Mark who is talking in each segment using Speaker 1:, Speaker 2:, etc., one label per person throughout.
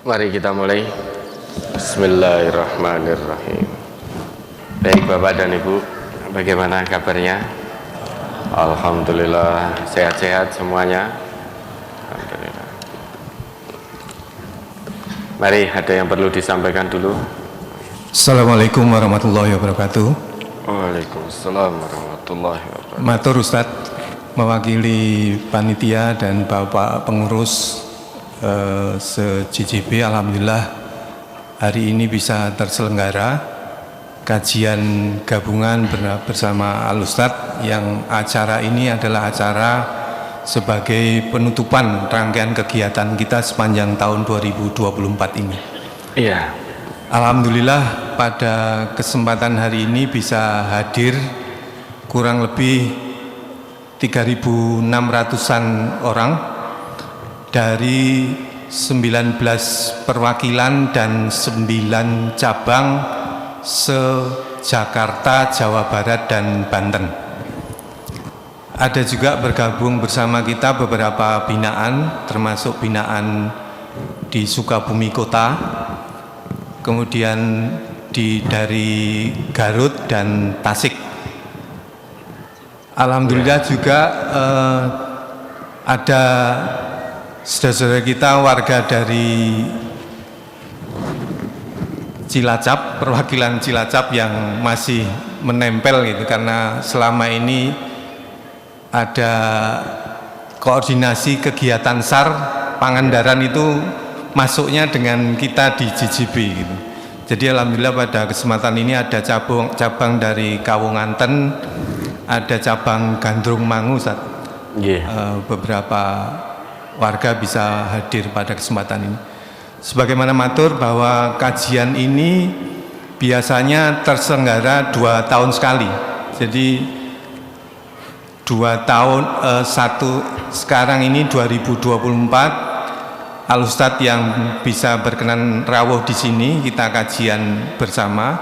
Speaker 1: Mari kita mulai. Bismillahirrahmanirrahim. Baik Bapak dan Ibu, bagaimana kabarnya? Alhamdulillah sehat-sehat semuanya. Alhamdulillah. Mari, ada yang perlu disampaikan dulu.
Speaker 2: Assalamualaikum warahmatullahi wabarakatuh.
Speaker 1: Waalaikumsalam warahmatullahi wabarakatuh.
Speaker 2: Matur Ustadz, mewakili panitia dan Bapak pengurus se-JJB, alhamdulillah hari ini bisa terselenggara kajian gabungan bersama Al Ustadz, yang acara ini adalah acara sebagai penutupan rangkaian kegiatan kita sepanjang tahun 2024 ini.
Speaker 1: Iya.
Speaker 2: Alhamdulillah pada kesempatan hari ini bisa hadir kurang lebih 3.600-an orang dari 19 perwakilan dan 9 cabang se-Jakarta, Jawa Barat, dan Banten. Ada juga bergabung bersama kita beberapa binaan, termasuk binaan di Sukabumi Kota, kemudian dari Garut dan Tasik. Alhamdulillah juga ada saudara-saudara kita warga dari Cilacap, perwakilan Cilacap yang masih menempel gitu, karena selama ini ada koordinasi kegiatan SAR Pangandaran itu masuknya dengan kita di JJB gitu. Jadi alhamdulillah pada kesempatan ini ada cabang dari Kawunganten, ada cabang Gandrung Mangu, beberapa warga bisa hadir pada kesempatan ini. Sebagaimana matur bahwa kajian ini biasanya terselenggara 2 tahun sekali. Jadi 2 tahun, sekarang ini 2024, Al Ustadz yang bisa berkenan rawuh di sini kita kajian bersama.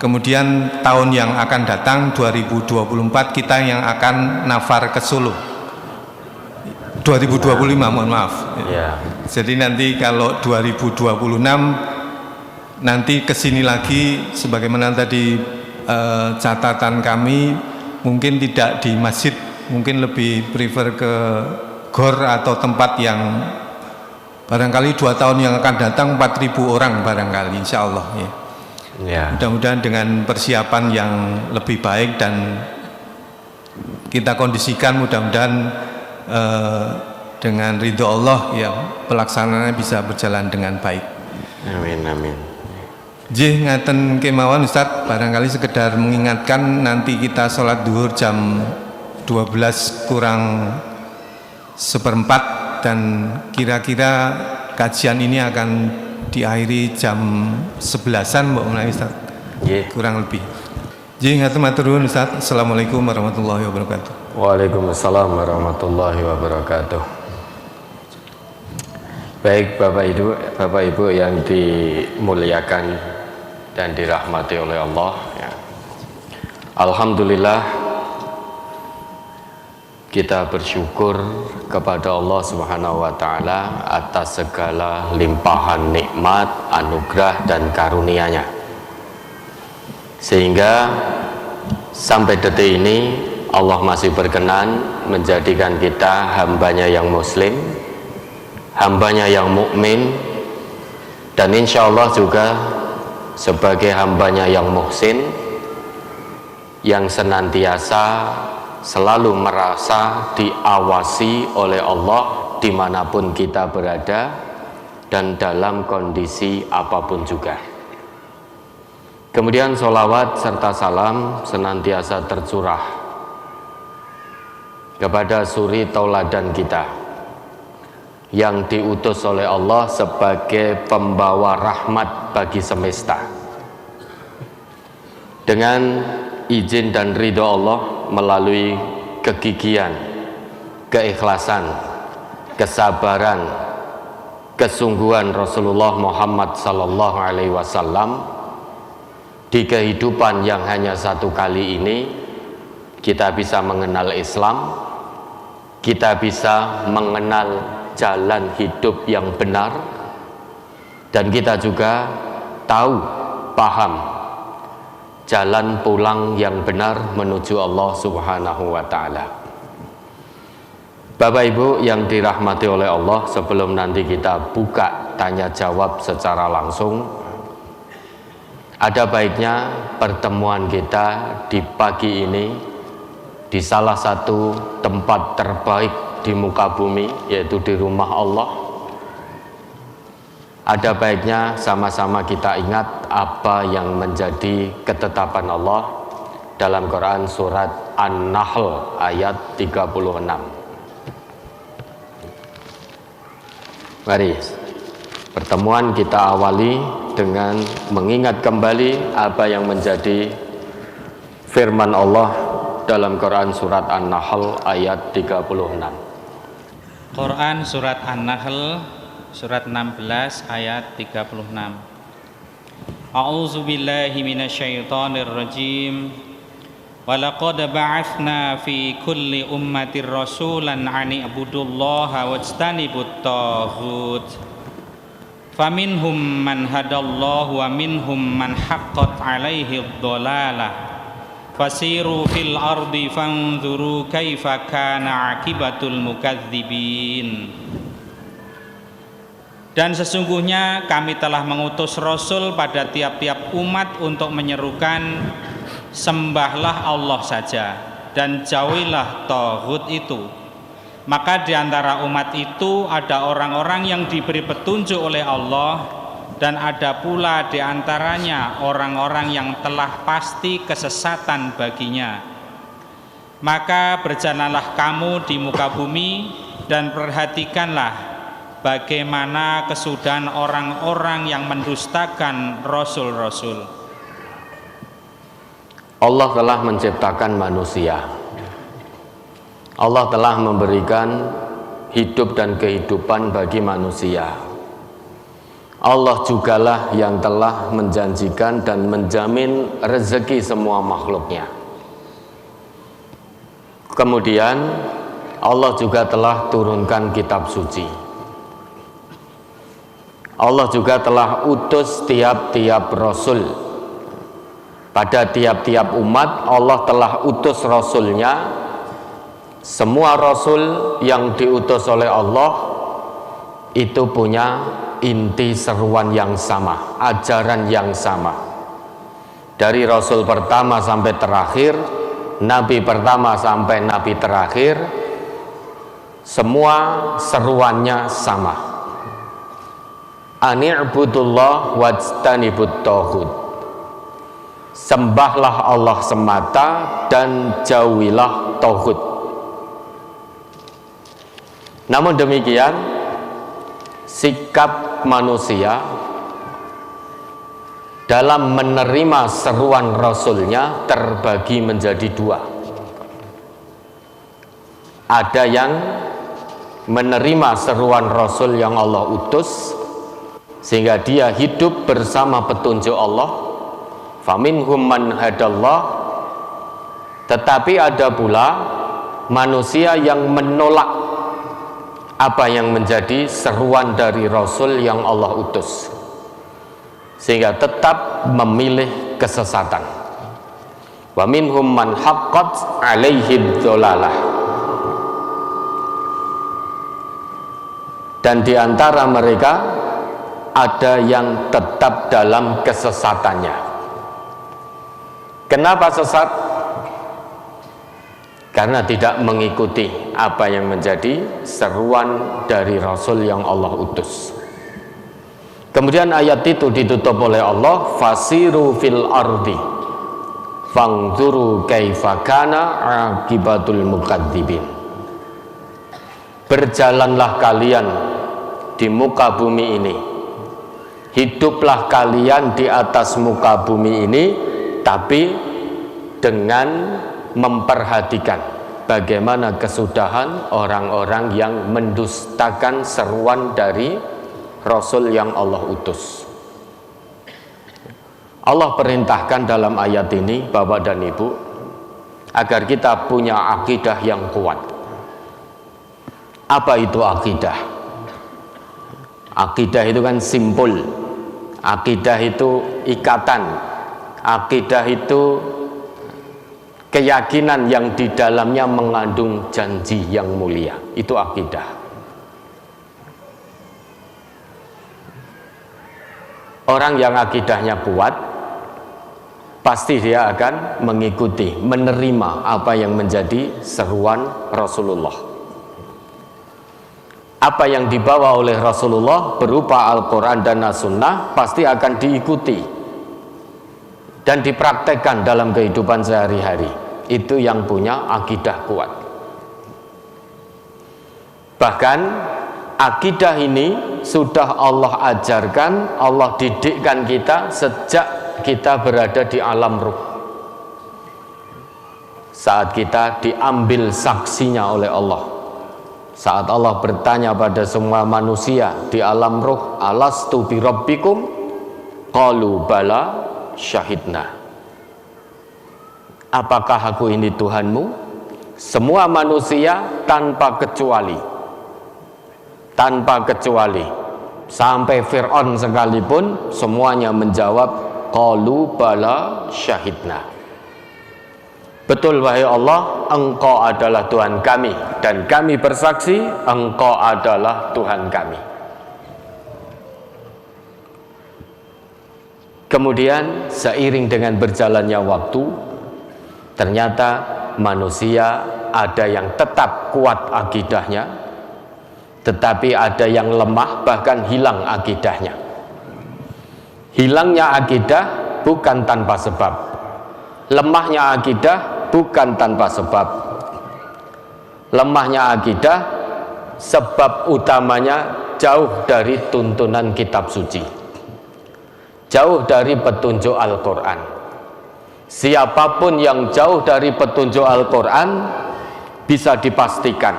Speaker 2: Kemudian tahun yang akan datang 2024 kita yang akan nafar ke Solo. 2025 mohon maaf.
Speaker 1: Ya.
Speaker 2: Jadi nanti kalau 2026 nanti kesini lagi, sebagaimana tadi catatan kami, mungkin tidak di masjid, mungkin lebih prefer ke gor atau tempat yang barangkali 2 tahun yang akan datang 4.000 orang barangkali, insya Allah ya.
Speaker 1: Ya.
Speaker 2: Mudah-mudahan dengan persiapan yang lebih baik dan kita kondisikan, mudah-mudahan dengan ridho Allah ya pelaksanaannya bisa berjalan dengan baik.
Speaker 1: Amin amin.
Speaker 2: Jih ngaten kemawon Ustadz, barangkali sekedar mengingatkan nanti kita sholat duhur jam 12 kurang seperempat, dan kira-kira kajian ini akan diakhiri jam 11-an Mbak Mulai Ustadz. Kurang lebih. Jih ngaten matur nuwun Ustadz. Assalamualaikum warahmatullahi wabarakatuh.
Speaker 1: Waalaikumsalam warahmatullahi wabarakatuh. Baik Bapak Ibu yang dimuliakan dan dirahmati oleh Allah ya. Alhamdulillah kita bersyukur kepada Allah Subhanahu wa taala atas segala limpahan nikmat, anugerah dan karunia-Nya, sehingga sampai detik ini Allah masih berkenan menjadikan kita hambanya yang muslim, hambanya yang mukmin, dan insya Allah juga sebagai hambanya yang muhsin, yang senantiasa selalu merasa diawasi oleh Allah dimanapun kita berada dan dalam kondisi apapun juga. Kemudian sholawat serta salam senantiasa tercurah kepada suri tauladan kita yang diutus oleh Allah sebagai pembawa rahmat bagi semesta. Dengan izin dan ridho Allah, melalui kegigihan, keikhlasan, kesabaran, kesungguhan Rasulullah Muhammad sallallahu alaihi wasallam, di kehidupan yang hanya satu kali ini kita bisa mengenal Islam, kita bisa mengenal jalan hidup yang benar, dan kita juga tahu, paham jalan pulang yang benar menuju Allah Subhanahu wa Ta'ala. Bapak Ibu yang dirahmati oleh Allah, sebelum nanti kita buka tanya jawab secara langsung, ada baiknya pertemuan kita di pagi ini di salah satu tempat terbaik di muka bumi, yaitu di rumah Allah. Ada baiknya sama-sama kita ingat apa yang menjadi ketetapan Allah dalam Quran surat An-Nahl ayat 36. Mari pertemuan kita awali dengan mengingat kembali apa yang menjadi firman Allah dalam Quran surat An-Nahl ayat 36.
Speaker 3: Quran surat An-Nahl surat 16 ayat 36. A'udzu billahi minasyaitonir rajim. Walaqad ba'atsna fi kulli ummatir rasulan an i'budullaha wajtanibut taghut. Faminhum man hadallahu wa minhum man haqqat 'alaihi ad-dhalalah. Fasiru fil ardi fanzuru kaifa kana 'aqibatul mukadzibin. Dan sesungguhnya kami telah mengutus Rasul pada tiap-tiap umat untuk menyerukan, sembahlah Allah saja dan jauhilah taghut itu. Maka di antara umat itu ada orang-orang yang diberi petunjuk oleh Allah, dan ada pula di antaranya orang-orang yang telah pasti kesesatan baginya. Maka berjalanlah kamu di muka bumi dan perhatikanlah bagaimana kesudahan orang-orang yang mendustakan rasul-rasul.
Speaker 1: Allah telah menciptakan manusia. Allah telah memberikan hidup dan kehidupan bagi manusia. Allah jugalah yang telah menjanjikan dan menjamin rezeki semua makhluknya. Kemudian Allah juga telah turunkan kitab suci. Allah juga telah utus tiap-tiap rasul. Pada tiap-tiap umat Allah telah utus rasulnya. Semua rasul yang diutus oleh Allah itu punya inti seruan yang sama, ajaran yang sama. Dari rasul pertama sampai terakhir, nabi pertama sampai nabi terakhir, semua seruannya sama. Ani'budullah wajtanibut taghut. Sembahlah Allah semata dan jauhilah taghut. Namun demikian, sikap manusia dalam menerima seruan Rasulnya terbagi menjadi dua. Ada yang menerima seruan Rasul yang Allah utus sehingga dia hidup bersama petunjuk Allah. Faminhum man hadallah. Tetapi ada pula manusia yang menolak apa yang menjadi seruan dari Rasul yang Allah utus, sehingga tetap memilih kesesatan. Wa minhum man haqqat 'alaihi dhalalah. Dan di antara mereka ada yang tetap dalam kesesatannya. Kenapa sesat? Karena tidak mengikuti apa yang menjadi seruan dari Rasul yang Allah utus. Kemudian ayat itu ditutup oleh Allah, fasiru fil ardi fanzuru kaifa kana aqibatul mukadzibin. Berjalanlah kalian di muka bumi ini, hiduplah kalian di atas muka bumi ini, tapi dengan memperhatikan bagaimana kesudahan orang-orang yang mendustakan seruan dari Rasul yang Allah utus. Allah perintahkan dalam ayat ini, Bapak dan Ibu, agar kita punya akidah yang kuat. Apa itu akidah? Akidah itu kan simpul, Akidah itu ikatan, akidah itu keyakinan yang di dalamnya mengandung janji yang mulia. Itu akidah. Orang yang akidahnya kuat, pasti dia akan mengikuti, menerima apa yang menjadi seruan Rasulullah. Apa yang dibawa oleh Rasulullah berupa Al-Quran dan As-Sunnah pasti akan diikuti dan dipraktekkan dalam kehidupan sehari-hari. Itu yang punya akidah kuat. Bahkan akidah ini sudah Allah ajarkan, Allah didikkan kita sejak kita berada di alam ruh. Saat kita diambil saksinya oleh Allah, saat Allah bertanya pada semua manusia di alam ruh, alastu bi rabbikum? Qalu bala syahidna. Apakah aku ini Tuhanmu? Semua manusia tanpa kecuali, sampai Fir'aun sekalipun semuanya menjawab qalu bala syahidna. Betul wahai Allah, Engkau adalah Tuhan kami, dan kami bersaksi Engkau adalah Tuhan kami. Kemudian seiring dengan berjalannya waktu, ternyata manusia ada yang tetap kuat akidahnya, tetapi ada yang lemah, bahkan hilang akidahnya. Hilangnya akidah bukan tanpa sebab, lemahnya akidah bukan tanpa sebab. Lemahnya akidah, sebab utamanya jauh dari tuntunan kitab suci, jauh dari petunjuk Al-Quran. Siapapun yang jauh dari petunjuk Al-Quran bisa dipastikan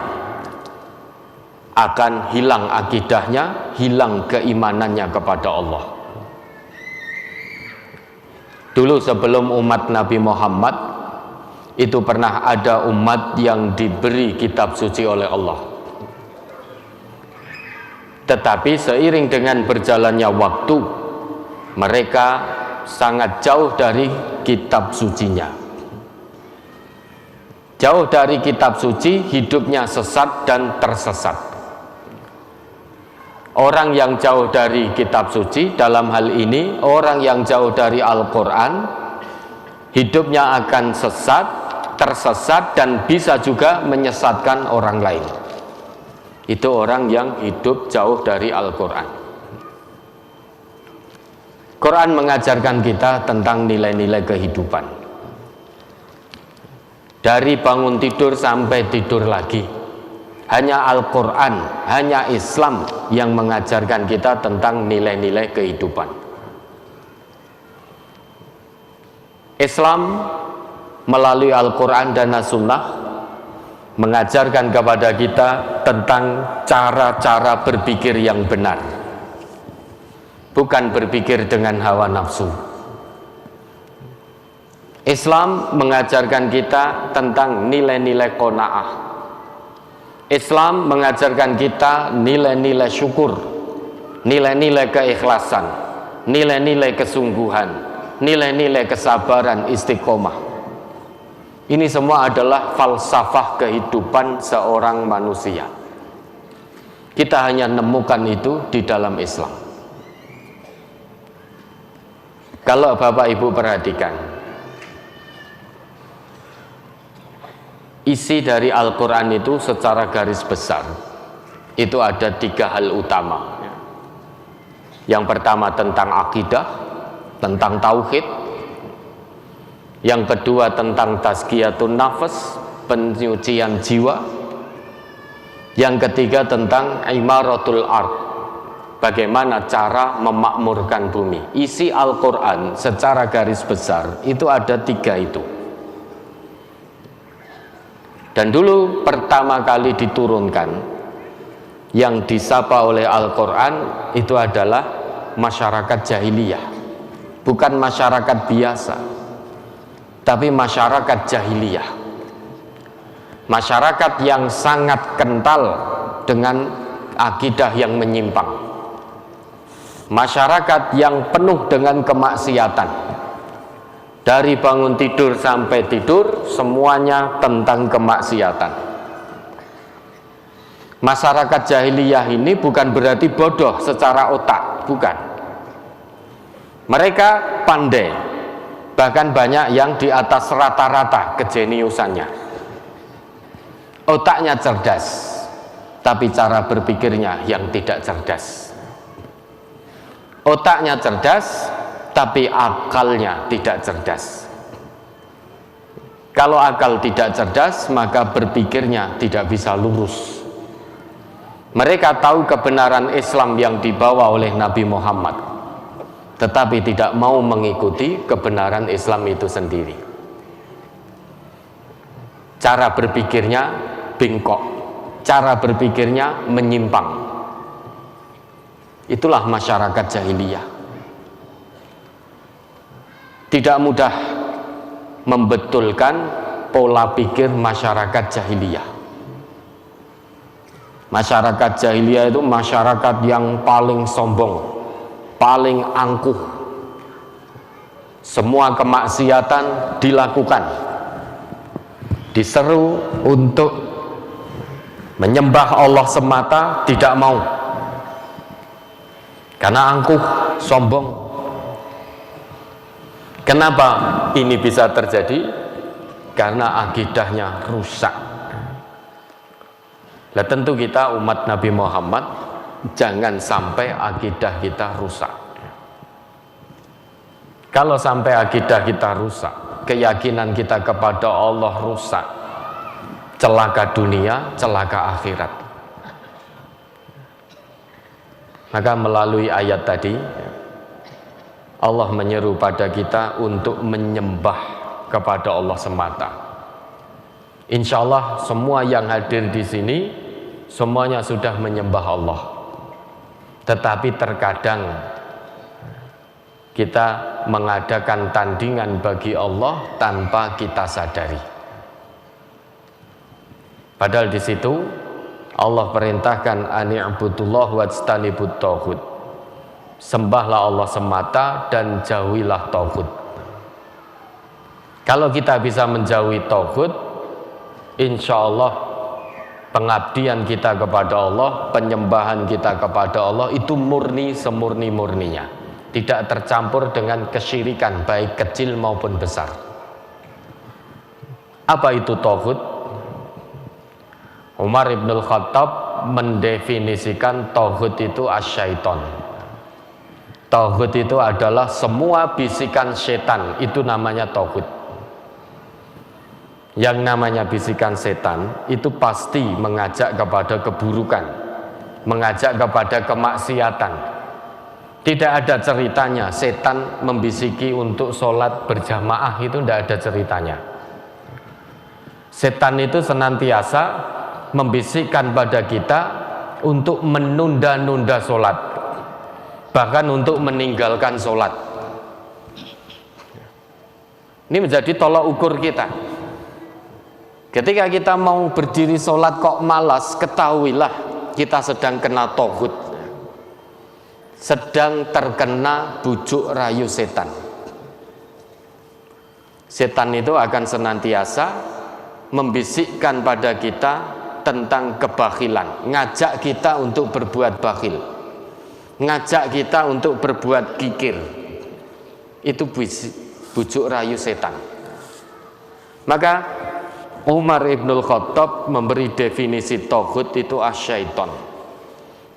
Speaker 1: akan hilang akidahnya, hilang keimanannya kepada Allah. Dulu sebelum umat Nabi Muhammad, itu pernah ada umat yang diberi kitab suci oleh Allah. Tetapi seiring dengan berjalannya waktu, mereka sangat jauh dari kitab sucinya. Jauh dari kitab suci, hidupnya sesat dan tersesat. Orang yang jauh dari kitab suci, dalam hal ini orang yang jauh dari Al-Quran, hidupnya akan sesat, tersesat, dan bisa juga menyesatkan orang lain. Itu orang yang hidup jauh dari Al-Quran. Quran mengajarkan kita tentang nilai-nilai kehidupan. Dari bangun tidur sampai tidur lagi, hanya Al-Quran, hanya Islam yang mengajarkan kita tentang nilai-nilai kehidupan. Islam melalui Al-Quran dan As-Sunnah mengajarkan kepada kita tentang cara-cara berpikir yang benar, bukan berpikir dengan hawa nafsu. Islam mengajarkan kita tentang nilai-nilai qanaah. Islam mengajarkan kita nilai-nilai syukur, nilai-nilai keikhlasan, nilai-nilai kesungguhan, nilai-nilai kesabaran, istiqomah. Ini semua adalah falsafah kehidupan seorang manusia. Kita hanya nemukan itu di dalam Islam. Kalau Bapak Ibu perhatikan, isi dari Al-Quran itu secara garis besar itu ada 3 hal utama. Yang pertama tentang akidah, tentang tauhid. Yang kedua tentang tazkiyatun nafas, penyucian jiwa. Yang ketiga tentang imaratul ard, bagaimana cara memakmurkan bumi. Isi Al-Quran secara garis besar itu ada 3 itu. Dan dulu pertama kali diturunkan, yang disapa oleh Al-Quran itu adalah masyarakat jahiliyah, bukan masyarakat biasa, tapi masyarakat jahiliyah, masyarakat yang sangat kental dengan akidah yang menyimpang, masyarakat yang penuh dengan kemaksiatan. Dari bangun tidur sampai tidur semuanya tentang kemaksiatan. Masyarakat jahiliyah ini bukan berarti bodoh secara otak, bukan. Mereka pandai, bahkan banyak yang di atas rata-rata kejeniusannya. Otaknya cerdas, tapi cara berpikirnya yang tidak cerdas. Otaknya cerdas, tapi akalnya tidak cerdas. Kalau akal tidak cerdas, maka berpikirnya tidak bisa lurus. Mereka tahu kebenaran Islam yang dibawa oleh Nabi Muhammad, tetapi tidak mau mengikuti kebenaran Islam itu sendiri. Cara berpikirnya bengkok, cara berpikirnya menyimpang. Itulah masyarakat jahiliyah. Tidak mudah membetulkan pola pikir masyarakat jahiliyah. Masyarakat jahiliyah itu masyarakat yang paling sombong, paling angkuh. Semua kemaksiatan dilakukan, diseru untuk menyembah Allah semata, tidak mau, karena angkuh, sombong. Kenapa ini bisa terjadi? Karena akidahnya rusak. Nah, tentu kita umat Nabi Muhammad jangan sampai akidah kita rusak. Kalau sampai akidah kita rusak, keyakinan kita kepada Allah rusak, celaka dunia, celaka akhirat. Maka melalui ayat tadi Allah menyeru pada kita untuk menyembah kepada Allah semata. Insya Allah semua yang hadir di sini semuanya sudah menyembah Allah. Tetapi terkadang kita mengadakan tandingan bagi Allah tanpa kita sadari. Padahal di situ Allah perintahkan ani'budullah wajtanibut tauhid. Sembahlah Allah semata dan jauhilah tauhid. Kalau kita bisa menjauhi tauhid, insya Allah pengabdian kita kepada Allah, penyembahan kita kepada Allah itu murni semurni-murninya, tidak tercampur dengan kesyirikan baik kecil maupun besar. Apa itu tauhid? Umar ibn Khattab mendefinisikan tauhid itu asyaiton. Tauhid itu adalah semua bisikan setan, itu namanya tauhid. Yang namanya bisikan setan itu pasti mengajak kepada keburukan, mengajak kepada kemaksiatan. Tidak ada ceritanya setan membisiki untuk sholat berjamaah, itu tidak ada ceritanya. Setan itu senantiasa membisikkan pada kita untuk menunda-nunda sholat, bahkan untuk meninggalkan sholat. Ini menjadi tolak ukur kita. Ketika kita mau berdiri sholat kok malas, ketahuilah kita sedang kena tauhid, sedang terkena bujuk rayu setan. Setan itu akan senantiasa membisikkan pada kita tentang kebakhilan, ngajak kita untuk berbuat bakhil, ngajak kita untuk berbuat kikir. Itu bujuk rayu setan. Maka Umar ibnul Khattab memberi definisi tauhid itu asyaiton.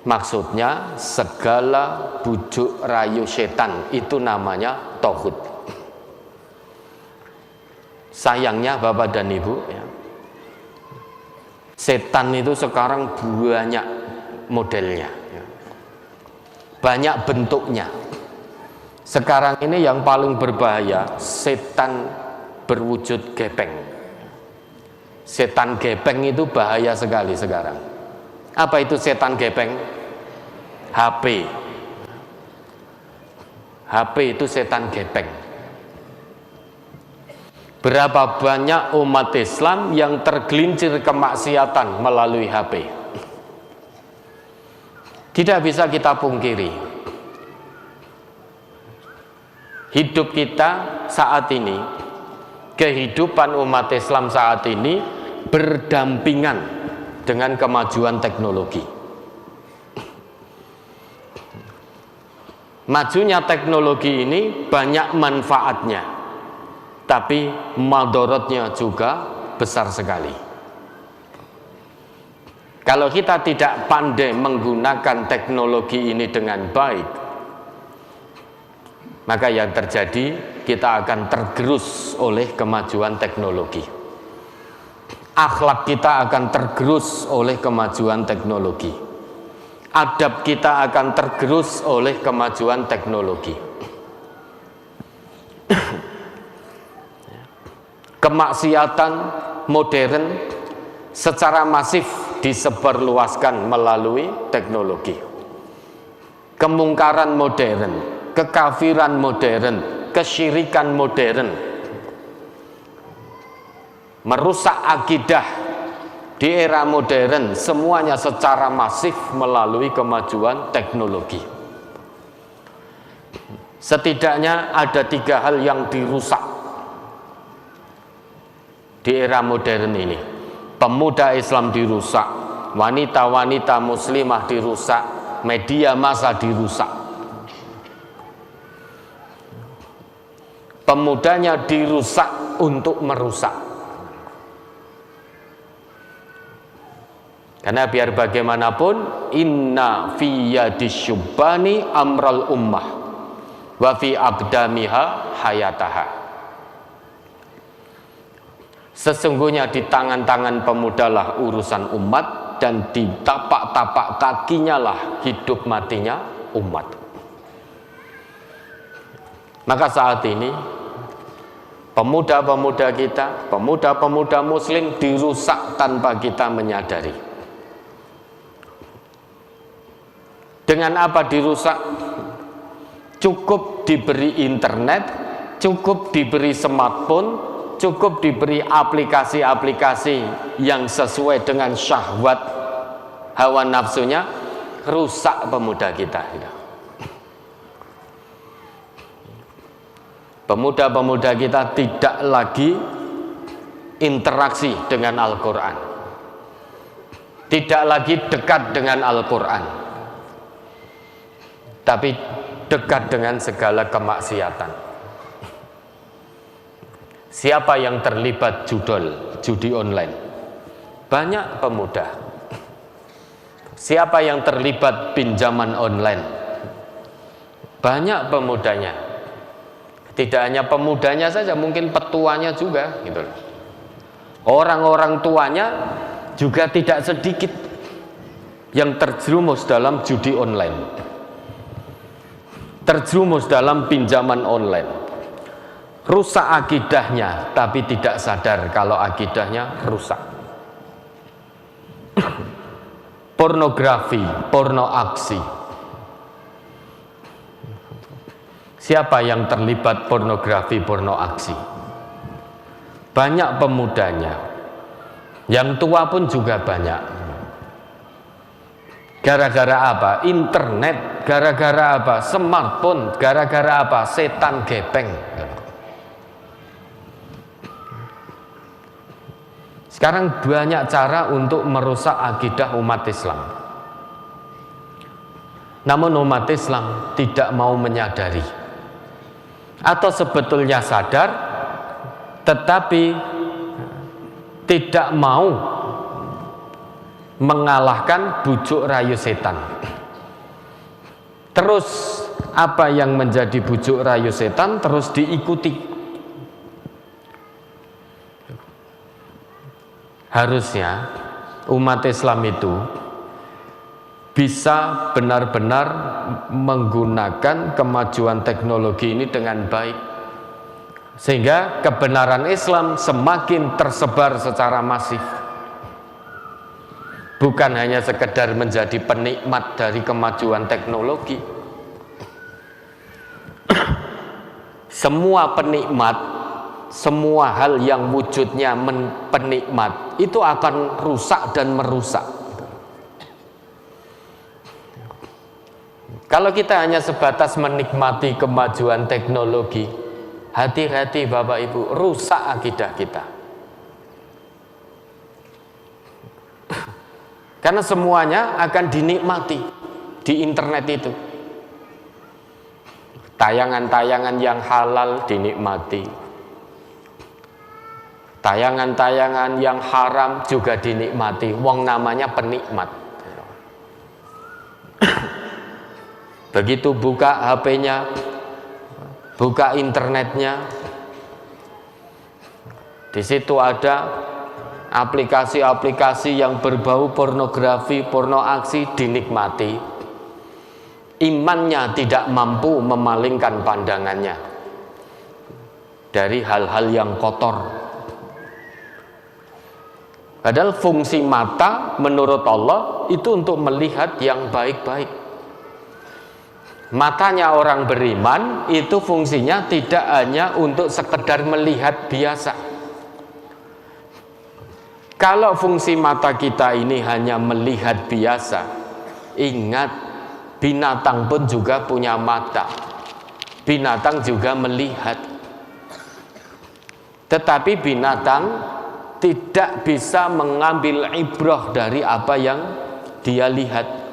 Speaker 1: Maksudnya segala bujuk rayu setan itu namanya tauhid. Sayangnya Bapak dan Ibu ya, setan itu sekarang banyak modelnya ya, banyak bentuknya. Sekarang ini yang paling berbahaya setan berwujud gepeng. Setan gepeng itu bahaya sekali sekarang. Apa itu setan gepeng? HP. HP itu setan gepeng. Berapa banyak umat Islam yang tergelincir kemaksiatan melalui HP? Tidak bisa kita pungkiri. hidup kita saat ini, kehidupan umat Islam saat ini berdampingan dengan kemajuan teknologi. Majunya teknologi ini banyak manfaatnya, tapi madorotnya juga besar sekali. Kalau kita tidak pandai menggunakan teknologi ini dengan baik, maka yang terjadi kita akan tergerus oleh kemajuan teknologi. Akhlak kita akan tergerus oleh kemajuan teknologi. Adab kita akan tergerus oleh kemajuan teknologi. Kemaksiatan modern secara masif disebarluaskan melalui teknologi. Kemungkaran modern, kekafiran modern, kesyirikan modern, merusak akidah di era modern, semuanya secara masif melalui kemajuan teknologi. Setidaknya ada 3 hal yang dirusak di era modern ini. Pemuda Islam dirusak, wanita-wanita muslimah dirusak, media massa dirusak. Pemudanya dirusak untuk merusak. Karena biar bagaimanapun, inna fi yadisyubbani amral ummah wa fi aqdamiha hayataha. Sesungguhnya di tangan-tangan pemuda lah urusan umat, dan di tapak-tapak kakinya lah hidup matinya umat. Maka saat ini pemuda-pemuda kita, pemuda-pemuda muslim dirusak tanpa kita menyadari. Dengan apa dirusak? Cukup diberi internet, cukup diberi smartphone, cukup diberi aplikasi-aplikasi yang sesuai dengan syahwat hawa nafsunya, rusak pemuda kita. Pemuda-pemuda kita tidak lagi interaksi dengan Al-Quran, tidak lagi dekat dengan Al-Quran, tapi dekat dengan segala kemaksiatan. Siapa yang terlibat judi online? Banyak pemuda. Siapa yang terlibat pinjaman online? Banyak pemudanya. Tidak hanya pemudanya saja, mungkin petuanya juga, gitu. Orang-orang tuanya juga tidak sedikit yang terjerumus dalam judi online, terjerumus dalam pinjaman online. Rusak akidahnya, tapi tidak sadar kalau akidahnya rusak. Pornografi, porno aksi. Siapa yang terlibat pornografi, porno aksi? Banyak pemudanya. Yang tua pun juga banyak. Gara-gara apa? Internet. Gara-gara apa? Smartphone. Gara-gara apa? Setan gepeng. Sekarang banyak cara untuk merusak akidah umat Islam. Namun umat Islam tidak mau menyadari, atau sebetulnya sadar tetapi tidak mau mengalahkan bujuk rayu setan. Terus apa yang menjadi bujuk rayu setan terus diikuti. Harusnya umat Islam itu bisa benar-benar menggunakan kemajuan teknologi ini dengan baik, sehingga kebenaran Islam semakin tersebar secara masif, bukan hanya sekedar menjadi penikmat dari kemajuan teknologi. Semua penikmat, semua hal yang wujudnya penikmat itu akan rusak dan merusak. Kalau kita hanya sebatas menikmati kemajuan teknologi, hati-hati Bapak Ibu, rusak akidah kita. Karena semuanya akan dinikmati di internet itu. Tayangan-tayangan yang halal dinikmati. Tayangan-tayangan yang haram juga dinikmati. Wong namanya penikmat. Begitu buka HP-nya, buka internetnya, di situ ada aplikasi-aplikasi yang berbau pornografi, porno aksi dinikmati. Imannya tidak mampu memalingkan pandangannya dari hal-hal yang kotor. Padahal fungsi mata menurut Allah itu untuk melihat yang baik-baik. Matanya orang beriman itu fungsinya tidak hanya untuk sekedar melihat biasa. Kalau fungsi mata kita ini hanya melihat biasa, ingat binatang pun juga punya mata. Binatang juga melihat. Tetapi binatang tidak bisa mengambil ibrah dari apa yang dia lihat.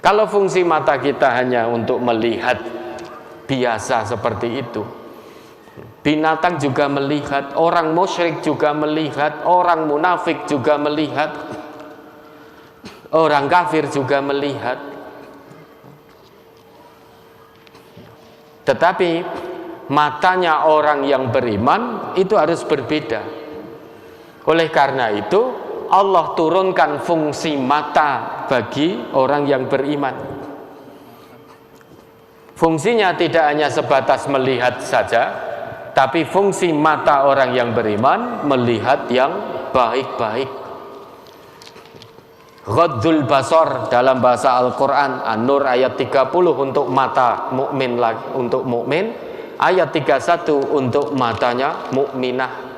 Speaker 1: Kalau fungsi mata kita hanya untuk melihat biasa seperti itu, binatang juga melihat, orang musyrik juga melihat, orang munafik juga melihat, orang kafir juga melihat. Tetapi matanya orang yang beriman itu harus berbeda. Oleh karena itu Allah turunkan fungsi mata bagi orang yang beriman. Fungsinya tidak hanya sebatas melihat saja, tapi fungsi mata orang yang beriman melihat yang baik-baik. Ghaddul basar dalam bahasa Al-Quran An-Nur ayat 30 untuk mata mukmin, untuk mukmin, ayat 31 untuk matanya mukminah.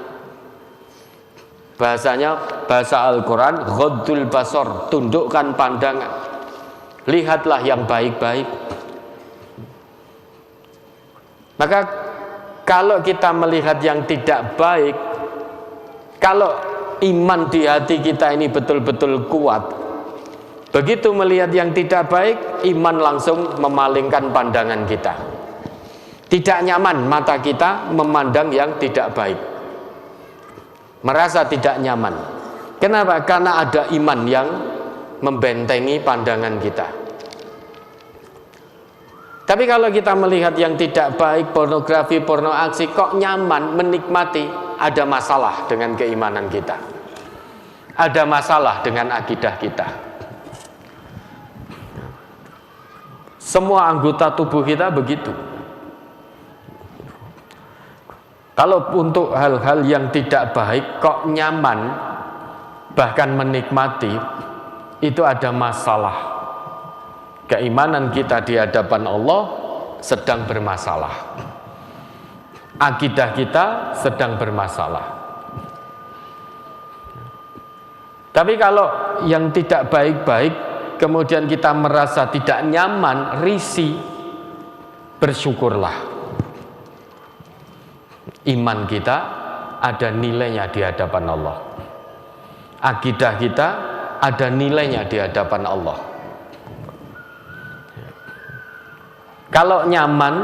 Speaker 1: Bahasanya bahasa Al-Quran ghaddul basar, tundukkan pandangan, lihatlah yang baik-baik. Maka kalau kita melihat yang tidak baik, kalau iman di hati kita ini betul-betul kuat, begitu melihat yang tidak baik, iman langsung memalingkan pandangan kita. Tidak nyaman mata kita memandang yang tidak baik, merasa tidak nyaman. Kenapa? Karena ada iman yang membentengi pandangan kita. Tapi kalau kita melihat yang tidak baik, pornografi, porno aksi, kok nyaman, menikmati, ada masalah dengan keimanan kita. Ada masalah dengan akidah kita. Semua anggota tubuh kita begitu. Kalau untuk hal-hal yang tidak baik, kok nyaman, bahkan menikmati, itu ada masalah. Keimanan kita di hadapan Allah sedang bermasalah. Akidah kita sedang bermasalah. Tapi kalau yang tidak baik-baik, kemudian kita merasa tidak nyaman, risih, bersyukurlah. Iman kita ada nilainya di hadapan Allah. Akidah kita ada nilainya di hadapan Allah. Kalau nyaman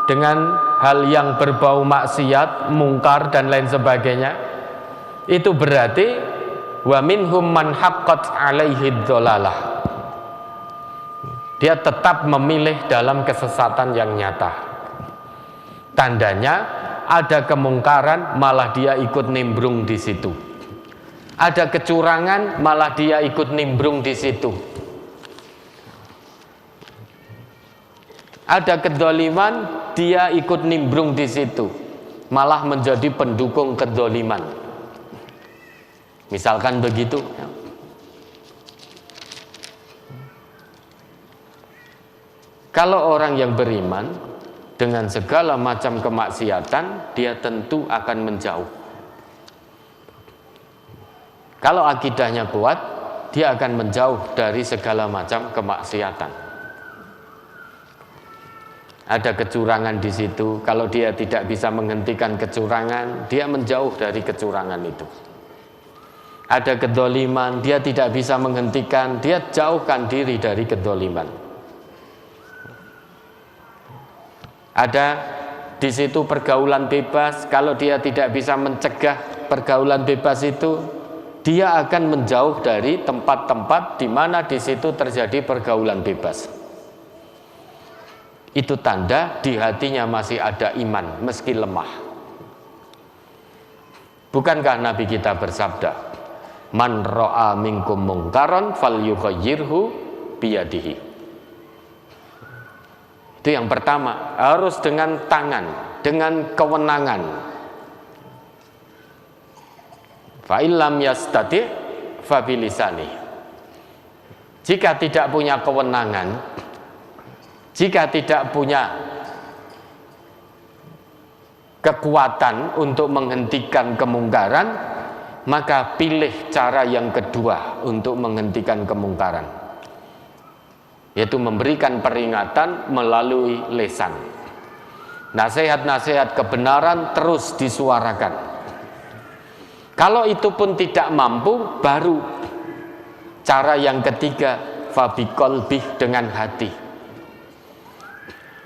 Speaker 1: dengan hal yang berbau maksiat, mungkar dan lain sebagainya, itu berarti wa minhum man haqqat alaihi dhalalah. Dia tetap memilih dalam kesesatan yang nyata. Tandanya ada kemungkaran, malah dia ikut nimbrung di situ. Ada kecurangan, malah dia ikut nimbrung di situ. Ada kedzaliman, dia ikut nimbrung di situ, malah menjadi pendukung kedzaliman. Misalkan begitu. Kalau orang yang beriman dengan segala macam kemaksiatan, dia tentu akan menjauh. Kalau akidahnya kuat, dia akan menjauh dari segala macam kemaksiatan. Ada kecurangan di situ, kalau dia tidak bisa menghentikan kecurangan, dia menjauh dari kecurangan itu. Ada kedoliman, dia tidak bisa menghentikan, dia jauhkan diri dari kedoliman. Ada di situ pergaulan bebas, kalau dia tidak bisa mencegah pergaulan bebas itu, dia akan menjauh dari tempat-tempat di mana di situ terjadi pergaulan bebas. Itu tanda di hatinya masih ada iman meski lemah. Bukankah Nabi kita bersabda, man ra'a minkum mungkaran falyughayyirhu biyadihi. Itu yang pertama, harus dengan tangan, dengan kewenangan. Fa illam yastati' fa bilisani. Jika tidak punya kewenangan, jika tidak punya kekuatan untuk menghentikan kemungkaran, maka pilih cara yang kedua untuk menghentikan kemungkaran, yaitu memberikan peringatan melalui lisan. Nasihat-nasihat kebenaran terus disuarakan. Kalau itu pun tidak mampu, baru cara yang ketiga, fabiqolbih, dengan hati.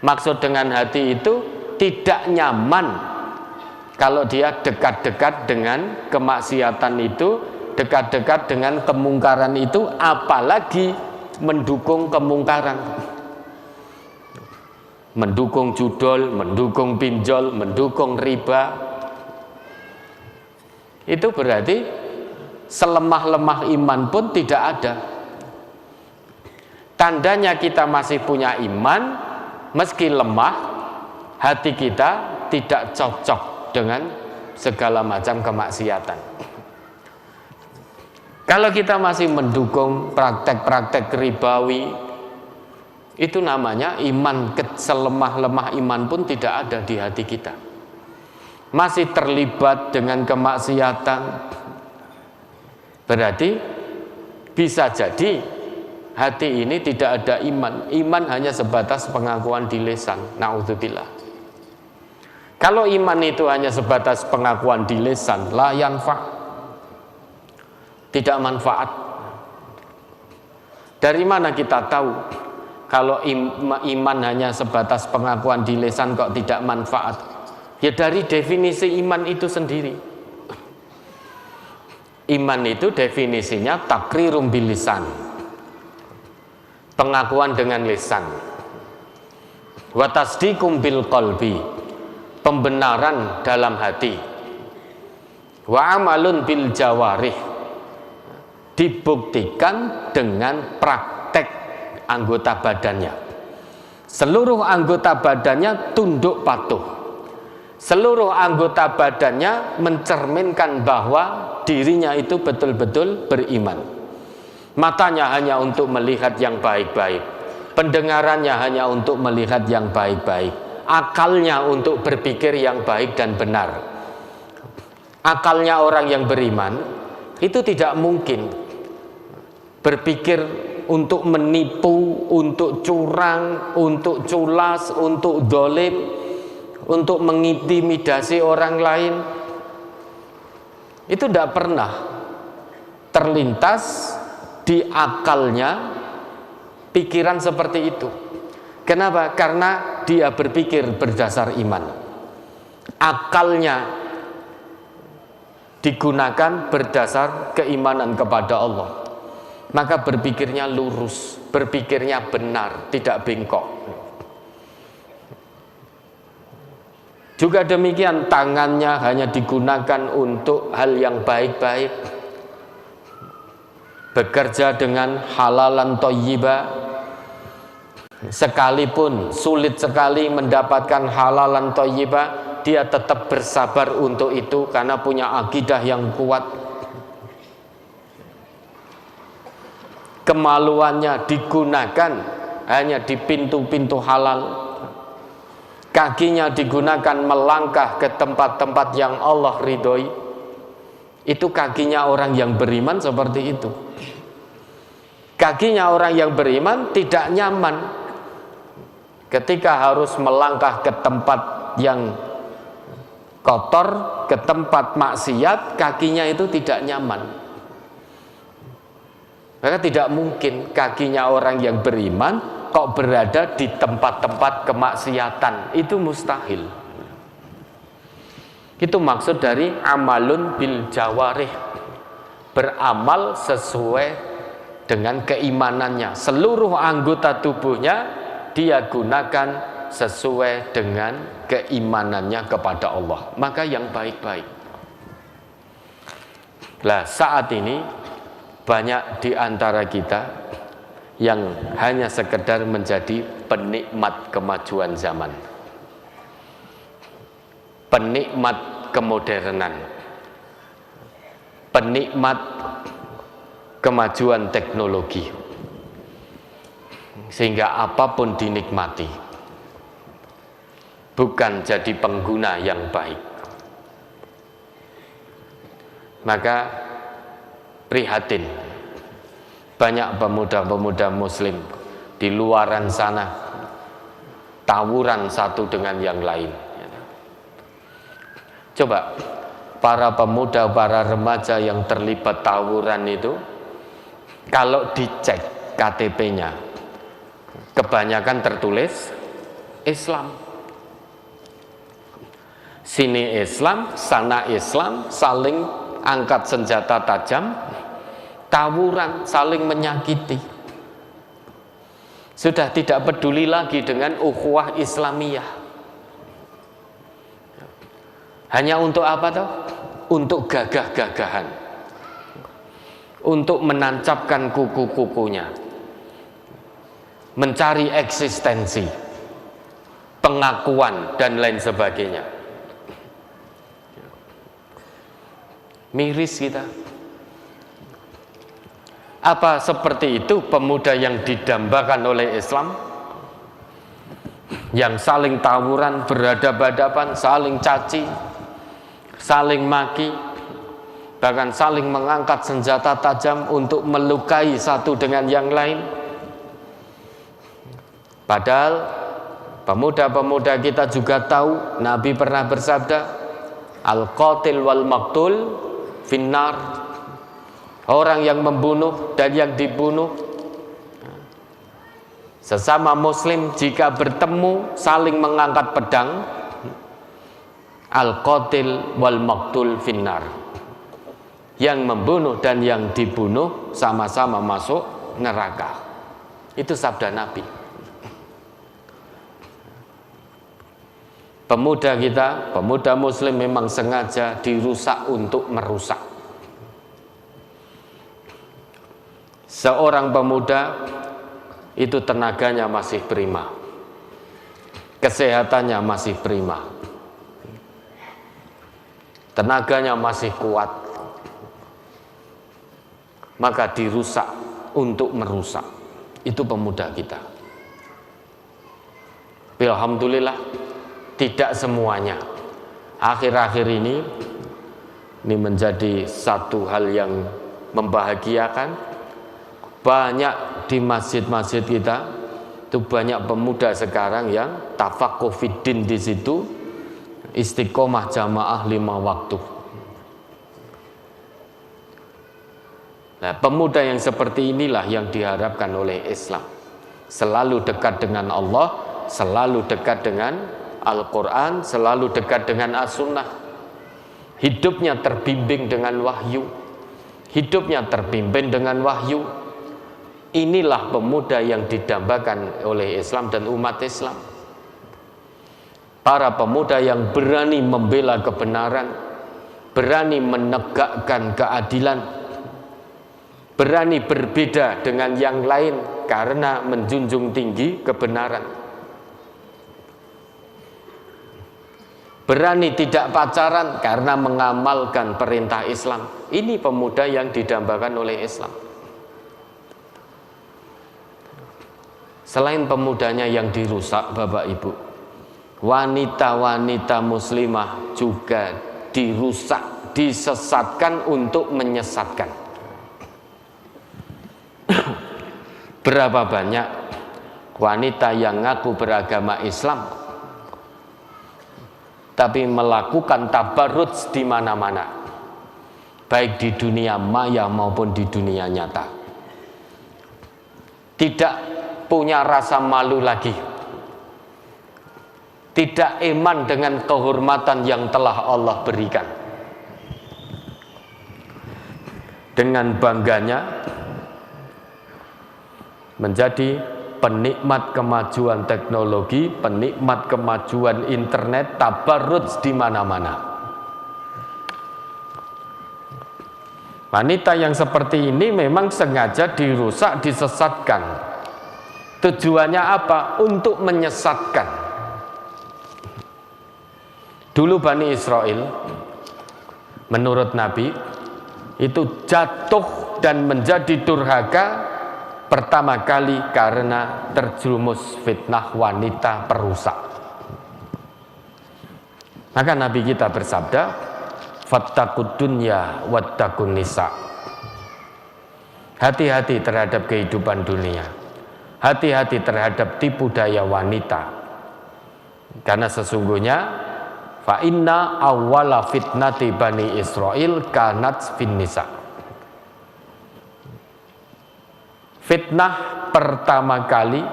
Speaker 1: Maksud dengan hati itu tidak nyaman kalau dia dekat-dekat dengan kemaksiatan itu, dekat-dekat dengan kemungkaran itu, apalagi mendukung kemungkaran, mendukung judol, mendukung pinjol, mendukung riba. Itu berarti selemah-lemah iman pun tidak ada. Tandanya kita masih punya iman, meski lemah, hati kita tidak cocok dengan segala macam kemaksiatan. Kalau kita masih mendukung praktek-praktek ribawi, itu namanya iman, selemah-lemah iman pun tidak ada di hati kita. Masih terlibat dengan kemaksiatan, berarti bisa jadi hati ini tidak ada iman. Iman hanya sebatas pengakuan di lisan. Na'udzubillah. Kalau iman itu hanya sebatas pengakuan di lisan, la yanfa', tidak manfaat. Dari mana kita tahu kalau iman hanya sebatas pengakuan di lisan kok tidak manfaat? Ya dari definisi iman itu sendiri. Iman itu definisinya takrirum bil lisan, pengakuan dengan lisan. Wa tasdiqum bil qalbi, pembenaran dalam hati. Wa amalun bil jawarih, dibuktikan dengan praktek anggota badannya. Seluruh anggota badannya tunduk patuh. Seluruh anggota badannya mencerminkan bahwa dirinya itu betul-betul beriman. Matanya hanya untuk melihat yang baik-baik, pendengarannya hanya untuk melihat yang baik-baik, akalnya untuk berpikir yang baik dan benar. Akalnya orang yang beriman itu tidak mungkin berpikir untuk menipu, untuk curang, untuk culas, untuk dolim, untuk mengintimidasi orang lain. Itu tidak pernah terlintas di akalnya pikiran seperti itu. Kenapa? Karena dia berpikir berdasar iman. Akalnya digunakan berdasar keimanan kepada Allah. Maka berpikirnya lurus, berpikirnya benar, tidak bengkok. Juga demikian, tangannya hanya digunakan untuk hal yang baik-baik, bekerja dengan halalan thayyibah. Sekalipun sulit sekali mendapatkan halalan thayyibah, dia tetap bersabar untuk itu karena punya akidah yang kuat. Kemaluannya digunakan hanya di pintu-pintu halal. Kakinya digunakan melangkah ke tempat-tempat yang Allah ridhoi. Itu kakinya orang yang beriman seperti itu. Kakinya orang yang beriman tidak nyaman ketika harus melangkah ke tempat yang kotor, ke tempat maksiat, kakinya itu tidak nyaman. Maka tidak mungkin kakinya orang yang beriman kok berada di tempat-tempat kemaksiatan, itu mustahil. Itu maksud dari amalun bil jawarih, beramal sesuai dengan keimanannya. Seluruh anggota tubuhnya dia gunakan sesuai dengan keimanannya kepada Allah, maka yang baik-baik. Lah saat ini banyak di antara kita yang hanya sekedar menjadi penikmat kemajuan zaman, penikmat kemodernan, penikmat kemajuan teknologi, sehingga apapun dinikmati, bukan jadi pengguna yang baik. Maka prihatin, banyak pemuda-pemuda muslim di luaran sana tawuran satu dengan yang lain. Coba para pemuda, para remaja yang terlibat tawuran itu, kalau dicek KTP-nya, kebanyakan tertulis Islam. Sini Islam, sana Islam, saling angkat senjata tajam, tawuran, saling menyakiti. Sudah tidak peduli lagi dengan ukhuwah Islamiyah. Hanya untuk apa toh? Untuk gagah-gagahan, untuk menancapkan kuku-kukunya, mencari eksistensi, pengakuan dan lain sebagainya. Miris kita. Apa seperti itu pemuda yang didambakan oleh Islam, yang saling tawuran, berhadapan-hadapan, saling caci, saling maki, bahkan saling mengangkat senjata tajam untuk melukai satu dengan yang lain? Padahal pemuda-pemuda kita juga tahu Nabi pernah bersabda, al-qatil wal maqtul finnar. Orang yang membunuh dan yang dibunuh, sesama muslim jika bertemu saling mengangkat pedang, al-qatil wal maqtul finnar. Yang membunuh dan yang dibunuh sama-sama masuk neraka. Itu sabda Nabi. Pemuda kita, pemuda muslim memang sengaja dirusak untuk merusak. Seorang pemuda itu tenaganya masih prima, kesehatannya masih prima, tenaganya masih kuat, maka dirusak untuk merusak. Itu pemuda kita. Tapi alhamdulillah tidak semuanya. Akhir-akhir ini menjadi satu hal yang membahagiakan. Banyak di masjid-masjid kita itu banyak pemuda sekarang yang tafaqquh fiddin di situ, istiqomah jamaah 5 waktu. Nah, pemuda yang seperti inilah yang diharapkan oleh Islam. Selalu dekat dengan Allah, selalu dekat dengan Al-Quran, selalu dekat dengan As-Sunnah. Hidupnya terbimbing dengan wahyu, hidupnya terpimpin dengan wahyu. Inilah pemuda yang didambakan oleh Islam dan umat Islam. Para pemuda yang berani membela kebenaran, berani menegakkan keadilan, berani berbeda dengan yang lain karena menjunjung tinggi kebenaran, berani tidak pacaran karena mengamalkan perintah Islam. Ini pemuda yang didambakan oleh Islam. Selain pemudanya yang dirusak, Bapak Ibu, wanita-wanita muslimah juga dirusak, disesatkan untuk menyesatkan. Berapa banyak wanita yang ngaku beragama Islam tapi melakukan tabarruj di mana-mana, baik di dunia maya maupun di dunia nyata. Tidak punya rasa malu lagi, tidak iman dengan kehormatan yang telah Allah berikan. Dengan bangganya menjadi penikmat kemajuan teknologi, penikmat kemajuan internet, tabarruj di mana-mana. Wanita yang seperti ini memang sengaja dirusak, disesatkan. Tujuannya apa? Untuk menyesatkan. Dulu Bani Israel, menurut Nabi, itu jatuh dan menjadi durhaka pertama kali karena terjerumus fitnah wanita perusak. Maka Nabi kita bersabda, fattaqud dunya wattaqun nisa. Hati-hati terhadap kehidupan dunia, hati-hati terhadap tipu daya wanita, karena sesungguhnya fa inna awwala fitnati Bani Israel kanat fin nisa. Fitnah pertama kali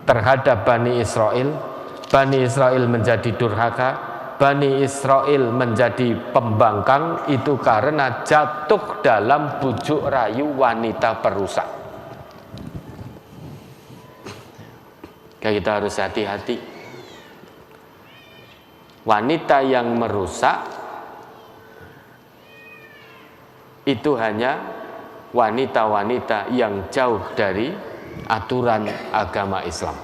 Speaker 1: terhadap Bani Israel menjadi durhaka, Bani Israel menjadi pembangkang, itu karena jatuh dalam bujuk rayu wanita perusak. Kita harus hati-hati. Wanita yang merusak itu hanya wanita-wanita yang jauh dari aturan agama Islam.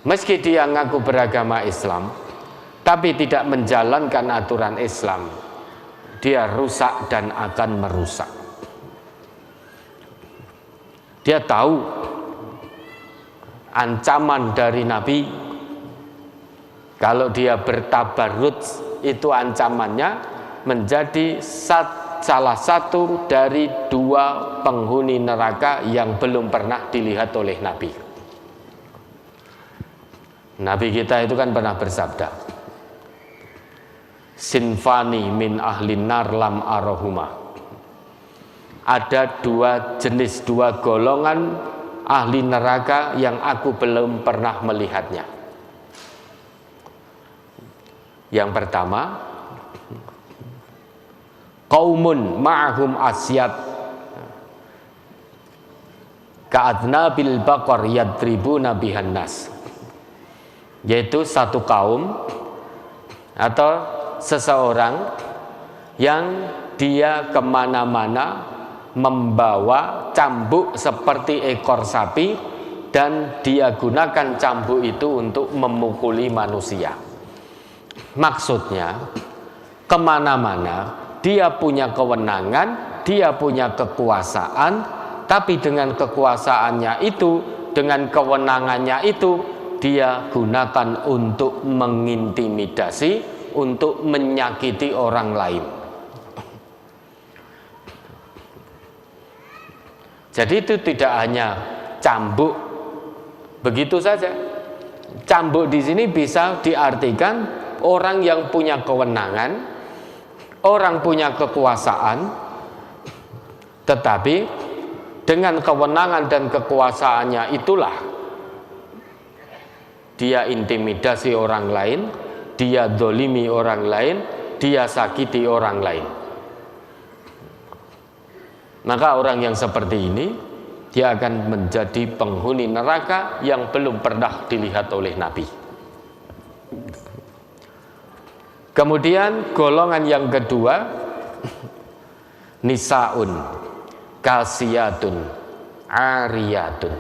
Speaker 1: Meski dia ngaku beragama Islam, tapi tidak menjalankan aturan Islam, dia rusak dan akan merusak. Dia tahu ancaman dari Nabi. Kalau dia bertabarruj, itu ancamannya menjadi salah satu dari 2 penghuni neraka yang belum pernah dilihat oleh Nabi. Nabi kita itu kan pernah bersabda, sinfani min ahlin nar lam arahuma. Ada 2 jenis, 2 golongan ahli neraka yang aku belum pernah melihatnya. Yang pertama, qaumun ma'hum asyad ka'adnabil baqar yadribuna bihan nas. Yaitu satu kaum atau seseorang yang dia kemana-mana membawa cambuk seperti ekor sapi, dan dia gunakan cambuk itu untuk memukuli manusia. Maksudnya kemana-mana dia punya kewenangan, dia punya kekuasaan, tapi dengan kekuasaannya itu, dengan kewenangannya itu, dia gunakan untuk mengintimidasi, untuk menyakiti orang lain. Jadi itu tidak hanya cambuk begitu saja. Cambuk di sini bisa diartikan orang yang punya kewenangan, orang punya kekuasaan, tetapi dengan kewenangan dan kekuasaannya itulah dia intimidasi orang lain, dia dolimi orang lain, dia sakiti orang lain. Maka orang yang seperti ini, dia akan menjadi penghuni neraka yang belum pernah dilihat oleh Nabi. Kemudian golongan yang kedua, nisaun kasiyatun ariyatun,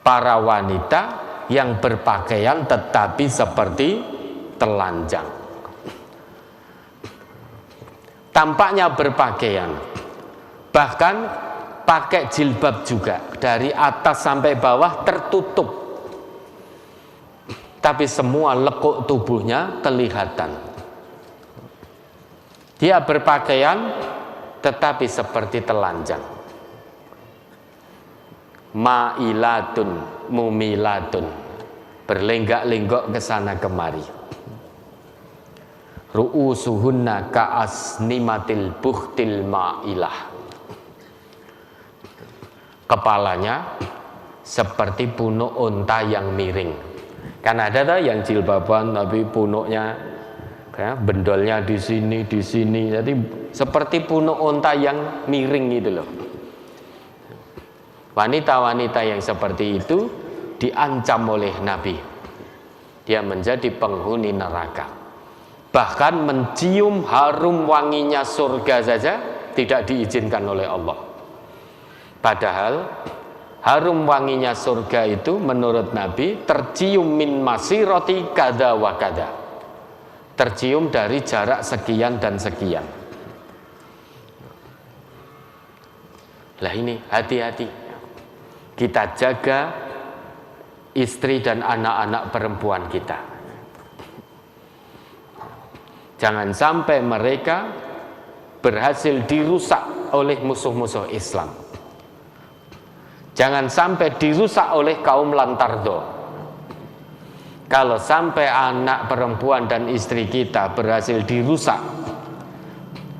Speaker 1: para wanita yang berpakaian tetapi seperti telanjang. Tampaknya berpakaian, bahkan pakai jilbab juga, dari atas sampai bawah tertutup, tapi semua lekuk tubuhnya kelihatan. Dia berpakaian tetapi seperti telanjang. ma'ilatun mumilatun, berlenggak-lenggok ke sana kemari. Ru'usuhunna ka'asnimatil buhtil ma'ilah, kepalanya seperti punuk unta yang miring. Kan ada tuh yang jilbaban tapi punuknya bendolnya di sini. Jadi seperti punuk unta yang miring gitu loh. Wanita-wanita yang seperti itu diancam oleh Nabi. Dia menjadi penghuni neraka. Bahkan mencium harum wanginya surga saja tidak diizinkan oleh Allah. Padahal harum wanginya surga itu menurut Nabi tercium min masiroti kada wa kada, tercium dari jarak sekian dan sekian. Lah ini hati-hati, kita jaga istri dan anak-anak perempuan kita. Jangan sampai mereka berhasil dirusak oleh musuh-musuh Islam. Jangan sampai dirusak oleh kaum lantardo. Kalau sampai anak perempuan dan istri kita berhasil dirusak,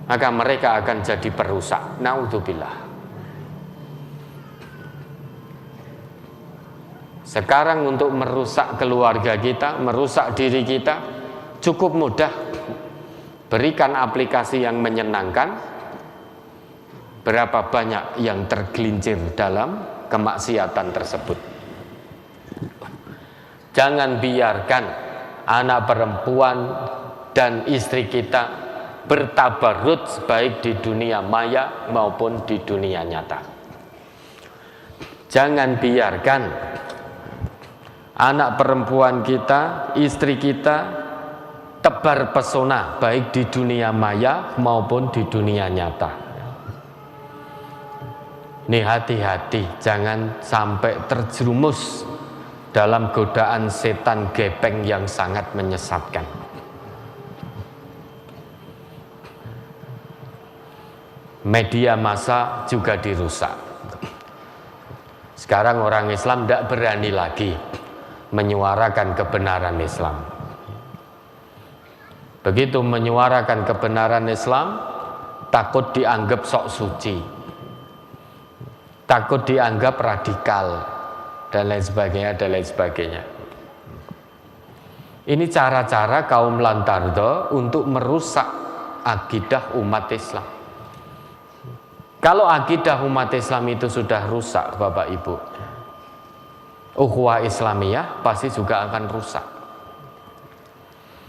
Speaker 1: maka mereka akan jadi perusak. Naudzubillah. Sekarang untuk merusak keluarga kita, merusak diri kita, cukup mudah. Berikan aplikasi yang menyenangkan. Berapa banyak yang tergelincir dalam kemaksiatan tersebut. Jangan biarkan anak perempuan dan istri kita bertabarut baik di dunia maya maupun di dunia nyata. Jangan biarkan anak perempuan kita, istri kita tebar pesona baik di dunia maya maupun di dunia nyata. Nih hati-hati, jangan sampai terjerumus dalam godaan setan gepeng yang sangat menyesatkan. Media massa juga dirusak. Sekarang orang Islam tidak berani lagi menyuarakan kebenaran Islam. Begitu menyuarakan kebenaran Islam, takut dianggap sok suci, takut dianggap radikal, dan lain sebagainya. Ini cara-cara kaum lantardo untuk merusak akidah umat Islam. Kalau akidah umat Islam itu sudah rusak, Bapak Ibu, ukhuwah Islamiyah pasti juga akan rusak.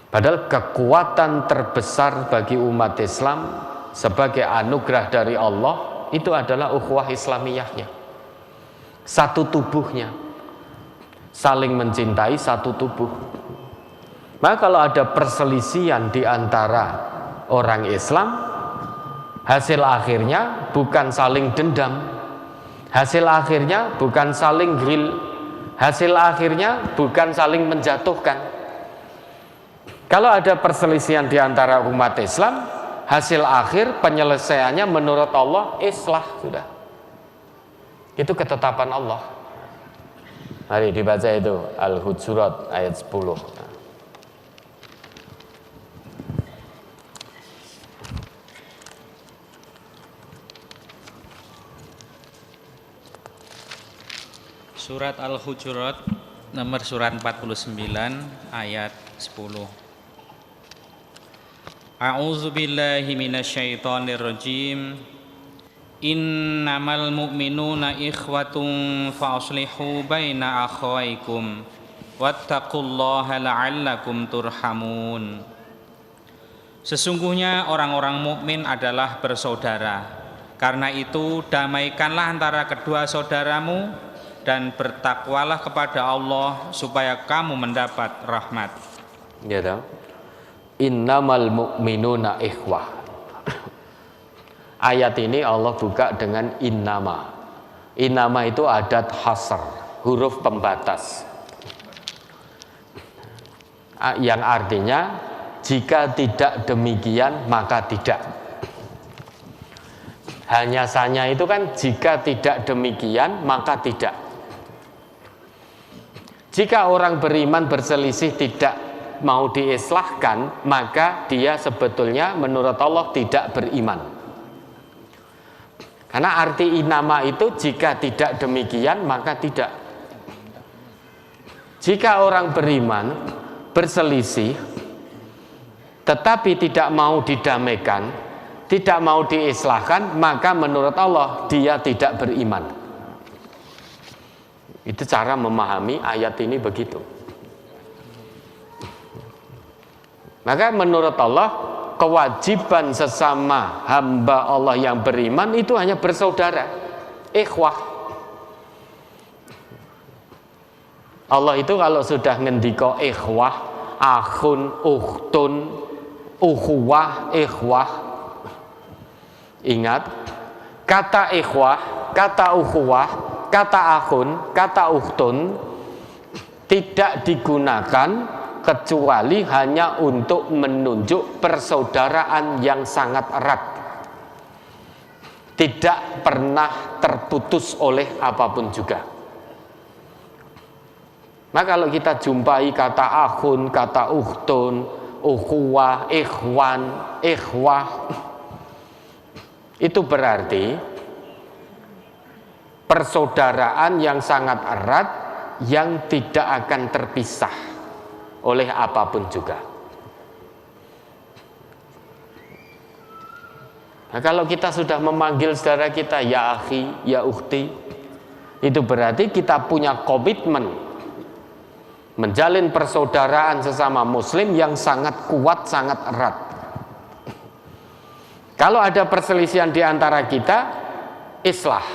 Speaker 1: Padahal kekuatan terbesar bagi umat Islam sebagai anugerah dari Allah itu adalah ukhuwah Islamiyahnya, satu tubuhnya, saling mencintai satu tubuh. Maka kalau ada perselisihan di antara orang Islam, hasil akhirnya bukan saling dendam, hasil akhirnya bukan saling grill, hasil akhirnya bukan saling menjatuhkan. Kalau ada perselisihan di antara umat Islam, hasil akhir penyelesaiannya menurut Allah islah sudah. Itu ketetapan Allah. Mari dibaca itu Al-Hujurat ayat 10.
Speaker 3: Surat Al-Hujurat nomor surat 49 ayat 10. A'udzu billahi minasyaitonir rajim. Innamal mu'minuna ikhwatun fa'aslihu baina akhawaykum wattaqullaha la'allakum turhamun. Sesungguhnya orang-orang mukmin adalah bersaudara. Karena itu damaikanlah antara kedua saudaramu dan bertakwalah kepada Allah supaya kamu mendapat rahmat.
Speaker 1: Ya tahu. Innamal mu'minuna ikhwah. Ayat ini Allah buka dengan innama. Innama itu adat hasr, huruf pembatas, yang artinya jika tidak demikian maka tidak. Hanya saja itu kan jika tidak demikian maka tidak. Jika orang beriman berselisih tidak mau diislahkan, maka dia sebetulnya menurut Allah tidak beriman. Karena arti inama itu jika tidak demikian maka tidak. Jika orang beriman berselisih tetapi tidak mau didamaikan, tidak mau diislahkan, maka menurut Allah dia tidak beriman. Itu cara memahami ayat ini begitu. Maka menurut Allah kewajiban sesama hamba Allah yang beriman itu hanya bersaudara, ikhwah. Allah itu kalau sudah ngendika ikhwah, akhun, ukhtun, ukhuwah, ikhwah, ingat, kata ikhwah, kata ukhuwah, kata akhun, kata ukhtun tidak digunakan kecuali hanya untuk menunjuk persaudaraan yang sangat erat, tidak pernah terputus oleh apapun juga. Maka kalau kita jumpai kata akhun, kata ukhtun, ukhuwah, ikhwan, ikhwah, itu berarti persaudaraan yang sangat erat yang tidak akan terpisah oleh apapun juga. Nah, kalau kita sudah memanggil saudara kita ya akhi, ya ukhti, itu berarti kita punya komitmen menjalin persaudaraan sesama muslim yang sangat kuat, sangat erat. Kalau ada perselisihan di antara kita, islah.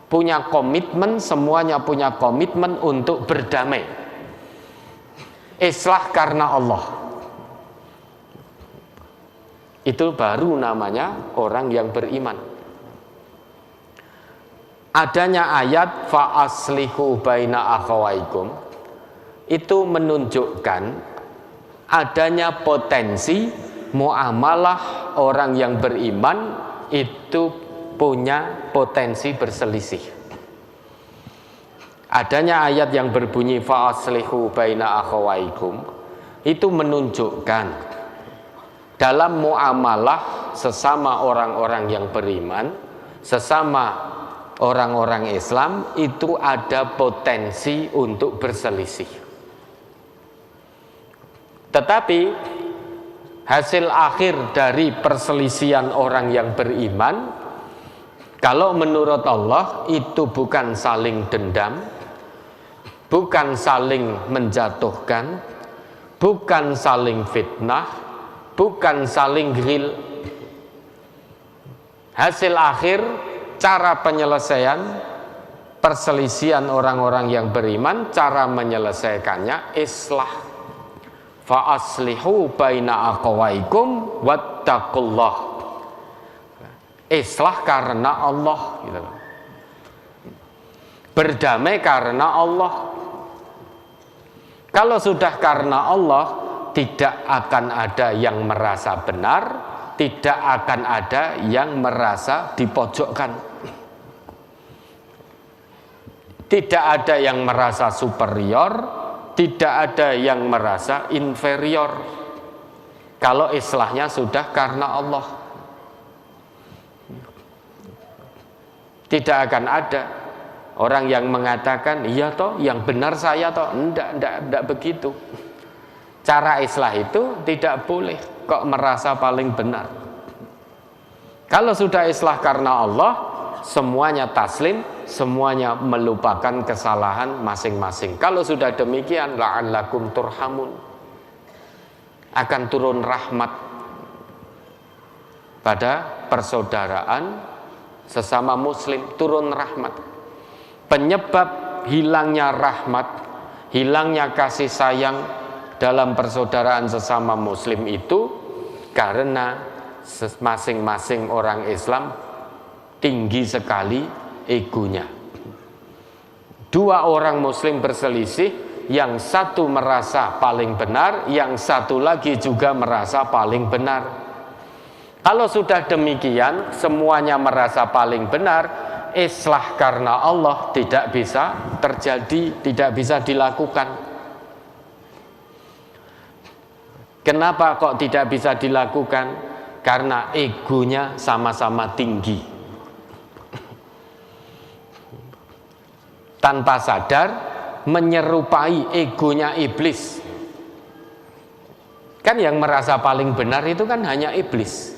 Speaker 1: Punya komitmen, semuanya punya komitmen untuk berdamai. Islah karena Allah. Itu baru namanya orang yang beriman. Adanya ayat fa aslihu baina akhawaikum itu menunjukkan adanya potensi muamalah orang yang beriman itu punya potensi berselisih. Adanya ayat yang berbunyi fa aslihu baina akhawaikum itu menunjukkan dalam muamalah sesama orang-orang yang beriman, sesama orang-orang Islam itu ada potensi untuk berselisih. Tetapi hasil akhir dari perselisihan orang yang beriman, kalau menurut Allah itu bukan saling dendam, bukan saling menjatuhkan, bukan saling fitnah, bukan saling ghil. Hasil akhir cara penyelesaian perselisihan orang-orang yang beriman, cara menyelesaikannya islah. Fa aslihu baina akhawaikum wattaqullah. Islah karena Allah, gitu. Berdamai karena Allah. Kalau sudah karena Allah, tidak akan ada yang merasa benar, tidak akan ada yang merasa dipojokkan. Tidak ada yang merasa superior, tidak ada yang merasa inferior. Kalau islahnya sudah karena Allah, tidak akan ada orang yang mengatakan iya toh yang benar saya toh. Enggak begitu. Cara islah itu tidak boleh kok merasa paling benar. Kalau sudah islah karena Allah, semuanya taslim, semuanya melupakan kesalahan masing-masing. Kalau sudah demikian, la'allakum turhamun, akan turun rahmat pada persaudaraan sesama muslim, turun rahmat. Penyebab hilangnya rahmat, hilangnya kasih sayang dalam persaudaraan sesama muslim itu karena masing-masing orang Islam tinggi sekali egonya. Dua orang muslim berselisih, yang satu merasa paling benar, yang satu lagi juga merasa paling benar. Kalau sudah demikian, semuanya merasa paling benar, islah karena Allah tidak bisa terjadi, tidak bisa dilakukan. Kenapa kok tidak bisa dilakukan? Karena egonya sama-sama tinggi. Tanpa sadar menyerupai egonya iblis. Kan yang merasa paling benar itu kan hanya iblis.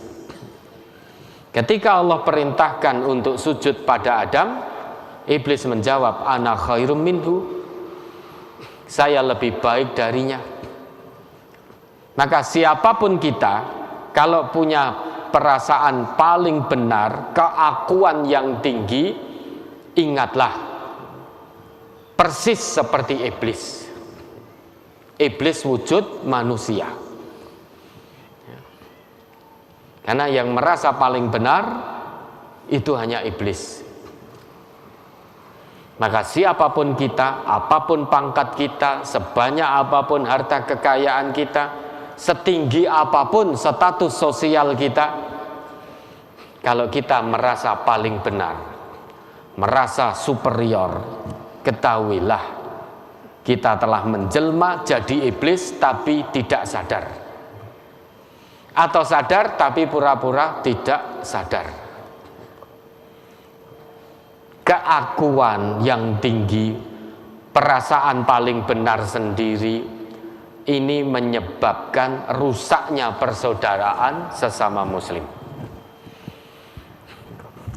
Speaker 1: Ketika Allah perintahkan untuk sujud pada Adam, iblis menjawab, ana khairum minhu, saya lebih baik darinya. Maka siapapun kita, kalau punya perasaan paling benar, keakuan yang tinggi, ingatlah persis seperti iblis. Iblis wujud manusia. Karena yang merasa paling benar itu hanya iblis. Maka siapapun kita, apapun pangkat kita, sebanyak apapun harta kekayaan kita, setinggi apapun status sosial kita, kalau kita merasa paling benar, merasa superior, ketahuilah kita telah menjelma jadi iblis tapi tidak sadar, atau sadar tapi pura-pura tidak sadar. Keakuan yang tinggi, perasaan paling benar sendiri, ini menyebabkan rusaknya persaudaraan sesama muslim.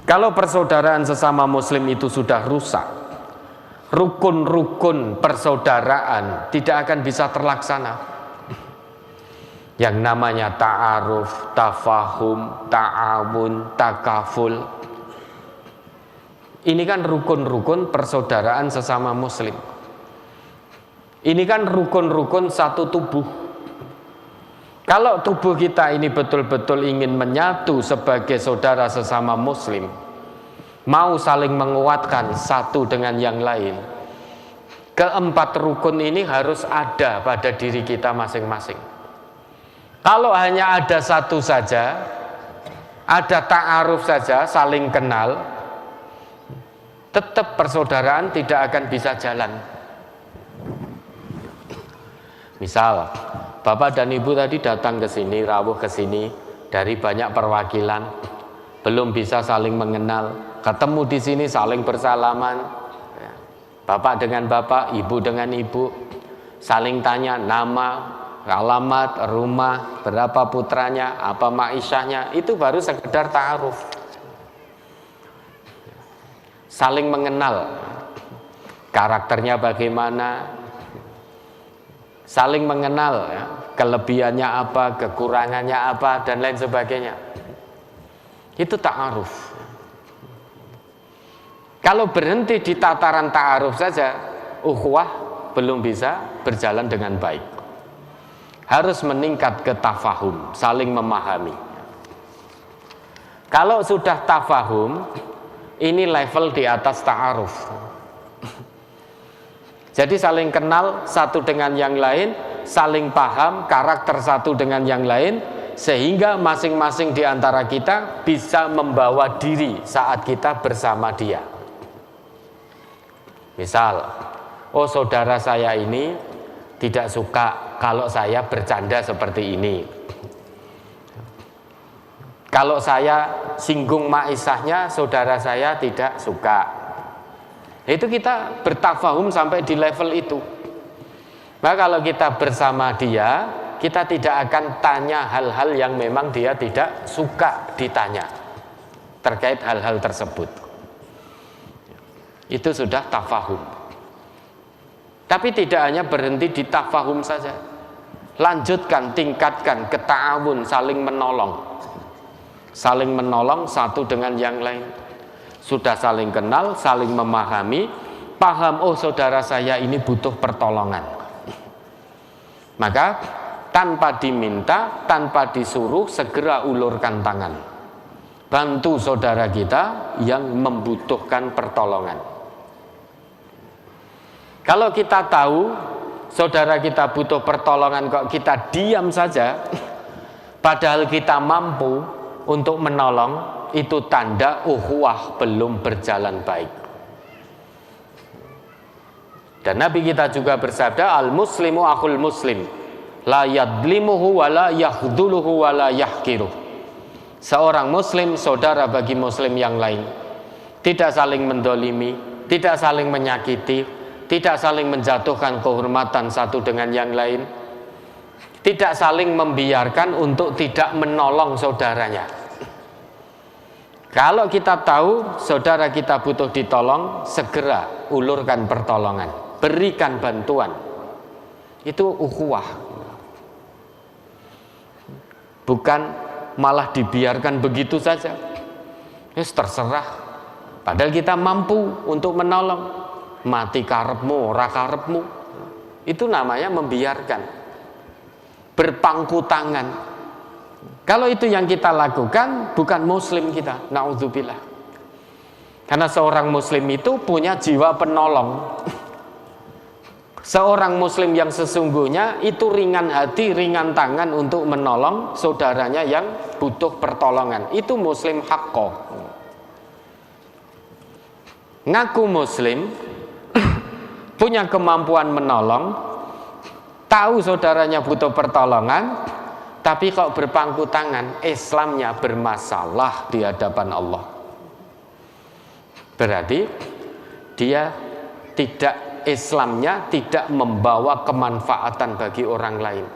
Speaker 1: Kalau persaudaraan sesama muslim itu sudah rusak, rukun-rukun persaudaraan tidak akan bisa terlaksana. Yang namanya ta'aruf, tafahum, ta'awun, takaful, ini kan rukun-rukun persaudaraan sesama muslim. Ini kan rukun-rukun satu tubuh. Kalau tubuh kita ini betul-betul ingin menyatu sebagai saudara sesama muslim, mau saling menguatkan satu dengan yang lain, keempat rukun ini harus ada pada diri kita masing-masing. Kalau hanya ada satu saja, ada ta'aruf saja, saling kenal, tetap persaudaraan tidak akan bisa jalan. Misal, Bapak dan Ibu tadi datang ke sini, rawuh ke sini dari banyak perwakilan, belum bisa saling mengenal, ketemu di sini saling bersalaman, Bapak dengan Bapak, Ibu dengan Ibu, saling tanya nama, alamat, rumah, berapa putranya, apa ma'isyahnya, itu baru sekedar ta'aruf. Saling mengenal, karakternya bagaimana, saling mengenal ya, kelebihannya apa, kekurangannya apa, dan lain sebagainya. Itu ta'aruf. Kalau berhenti di tataran ta'aruf saja, ukhuwah belum bisa berjalan dengan baik. Harus meningkat ke tafahum, saling memahami. Kalau sudah tafahum, ini level di atas ta'aruf. Jadi saling kenal satu dengan yang lain, saling paham karakter satu dengan yang lain, sehingga masing-masing di antara kita bisa membawa diri saat kita bersama dia. Misal, oh saudara saya ini tidak suka kalau saya bercanda seperti ini. Kalau saya singgung maisahnya, saudara saya tidak suka. Itu kita bertafahum sampai di level itu. Maka kalau kita bersama dia, kita tidak akan tanya hal-hal yang memang dia tidak suka ditanya terkait hal-hal tersebut. Itu sudah tafahum. Tapi tidak hanya berhenti di tafahum saja. Lanjutkan, tingkatkan ke ta'awun, saling menolong. Saling menolong satu dengan yang lain. Sudah saling kenal, saling memahami, paham, oh saudara saya ini butuh pertolongan. Maka tanpa diminta, tanpa disuruh, segera ulurkan tangan. Bantu saudara kita yang membutuhkan pertolongan. Kalau kita tahu saudara kita butuh pertolongan kok kita diam saja, padahal kita mampu, untuk menolong, itu tanda ukhuwah belum berjalan baik. Dan Nabi kita juga bersabda, al-muslimu akhul muslim, la yadlimuhu wa la yakhdhuluhu wa la yahkiruh. Seorang muslim saudara bagi muslim yang lain, tidak saling mendolimi, tidak saling menyakiti, tidak saling menjatuhkan kehormatan satu dengan yang lain, tidak saling membiarkan untuk tidak menolong saudaranya. Kalau kita tahu saudara kita butuh ditolong, segera ulurkan pertolongan, berikan bantuan. Itu ukhuwah. Bukan malah dibiarkan begitu saja. Terserah. Padahal kita mampu untuk menolong. Mati karepmu, ora karepmu. Itu namanya membiarkan. Berpangku tangan. Kalau itu yang kita lakukan, bukan muslim kita, naudzubillah. Karena seorang muslim itu punya jiwa penolong. Seorang muslim yang sesungguhnya itu ringan hati, ringan tangan untuk menolong saudaranya yang butuh pertolongan. Itu muslim haqqo. Ngaku muslim, punya kemampuan menolong, tahu saudaranya butuh pertolongan, tapi kok berpangku tangan, Islamnya bermasalah di hadapan Allah. Berarti dia Islamnya tidak membawa kemanfaatan bagi orang lain,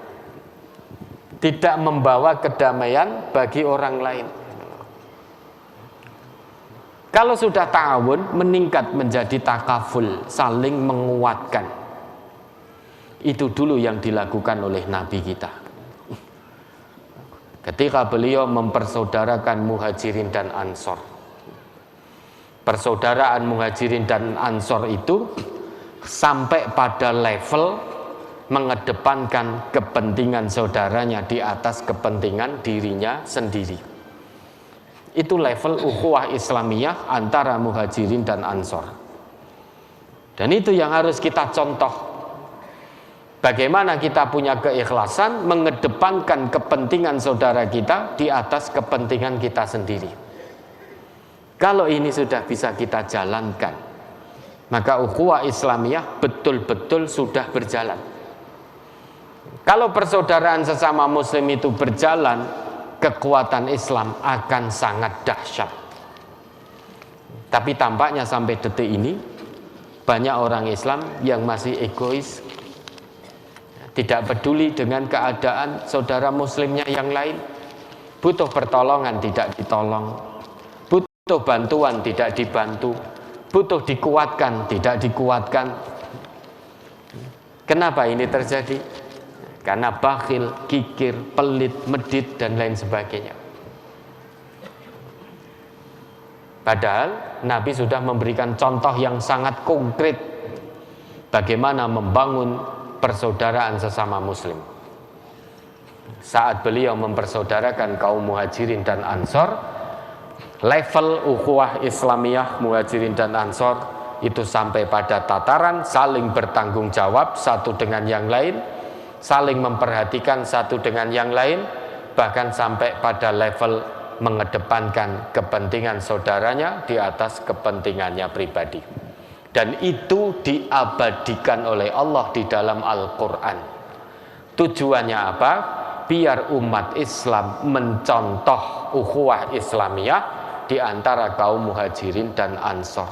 Speaker 1: tidak membawa kedamaian bagi orang lain. Kalau sudah ta'awun, meningkat menjadi takaful, saling menguatkan. Itu dulu yang dilakukan oleh Nabi kita. Ketika beliau mempersaudarakan Muhajirin dan Ansor. Persaudaraan Muhajirin dan Ansor itu sampai pada level mengedepankan kepentingan saudaranya di atas kepentingan dirinya sendiri. Itu level ukhuwah Islamiyah antara Muhajirin dan Ansor. Dan itu yang harus kita contoh. Bagaimana kita punya keikhlasan mengedepankan kepentingan saudara kita di atas kepentingan kita sendiri. Kalau ini sudah bisa kita jalankan, maka ukhuwah Islamiyah betul-betul sudah berjalan. Kalau persaudaraan sesama muslim itu berjalan, kekuatan Islam akan sangat dahsyat. Tapi tampaknya sampai detik ini banyak orang Islam yang masih egois, tidak peduli dengan keadaan saudara muslimnya yang lain. Butuh pertolongan tidak ditolong, butuh bantuan tidak dibantu, butuh dikuatkan tidak dikuatkan. Kenapa ini terjadi? Karena bakhil, kikir, pelit, medit dan lain sebagainya. Padahal Nabi sudah memberikan contoh yang sangat konkret bagaimana membangun persaudaraan sesama muslim. Saat beliau mempersaudarakan kaum Muhajirin dan Ansor, level ukhuwah Islamiyah Muhajirin dan Ansor itu sampai pada tataran saling bertanggung jawab satu dengan yang lain, saling memperhatikan satu dengan yang lain, bahkan sampai pada level mengedepankan kepentingan saudaranya di atas kepentingannya pribadi. Dan itu diabadikan oleh Allah di dalam Al-Quran. Tujuannya apa? Biar umat Islam mencontoh ukhuwah Islamiyah di antara kaum Muhajirin dan Ansor.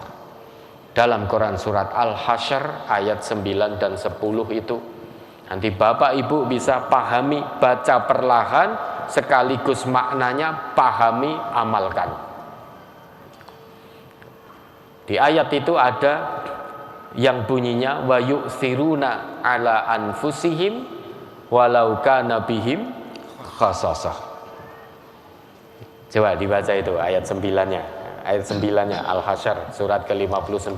Speaker 1: Dalam Quran surat Al-Hasyr ayat 9 dan 10 itu, nanti Bapak Ibu bisa pahami, baca perlahan, sekaligus maknanya pahami, amalkan. Di ayat itu ada yang bunyinya wa yu'thiruna ala anfusihim walau kana bihim khasasah. Coba dibaca itu ayat 9-nya. Ayat 9-nya Al-Hasyr surat ke-59.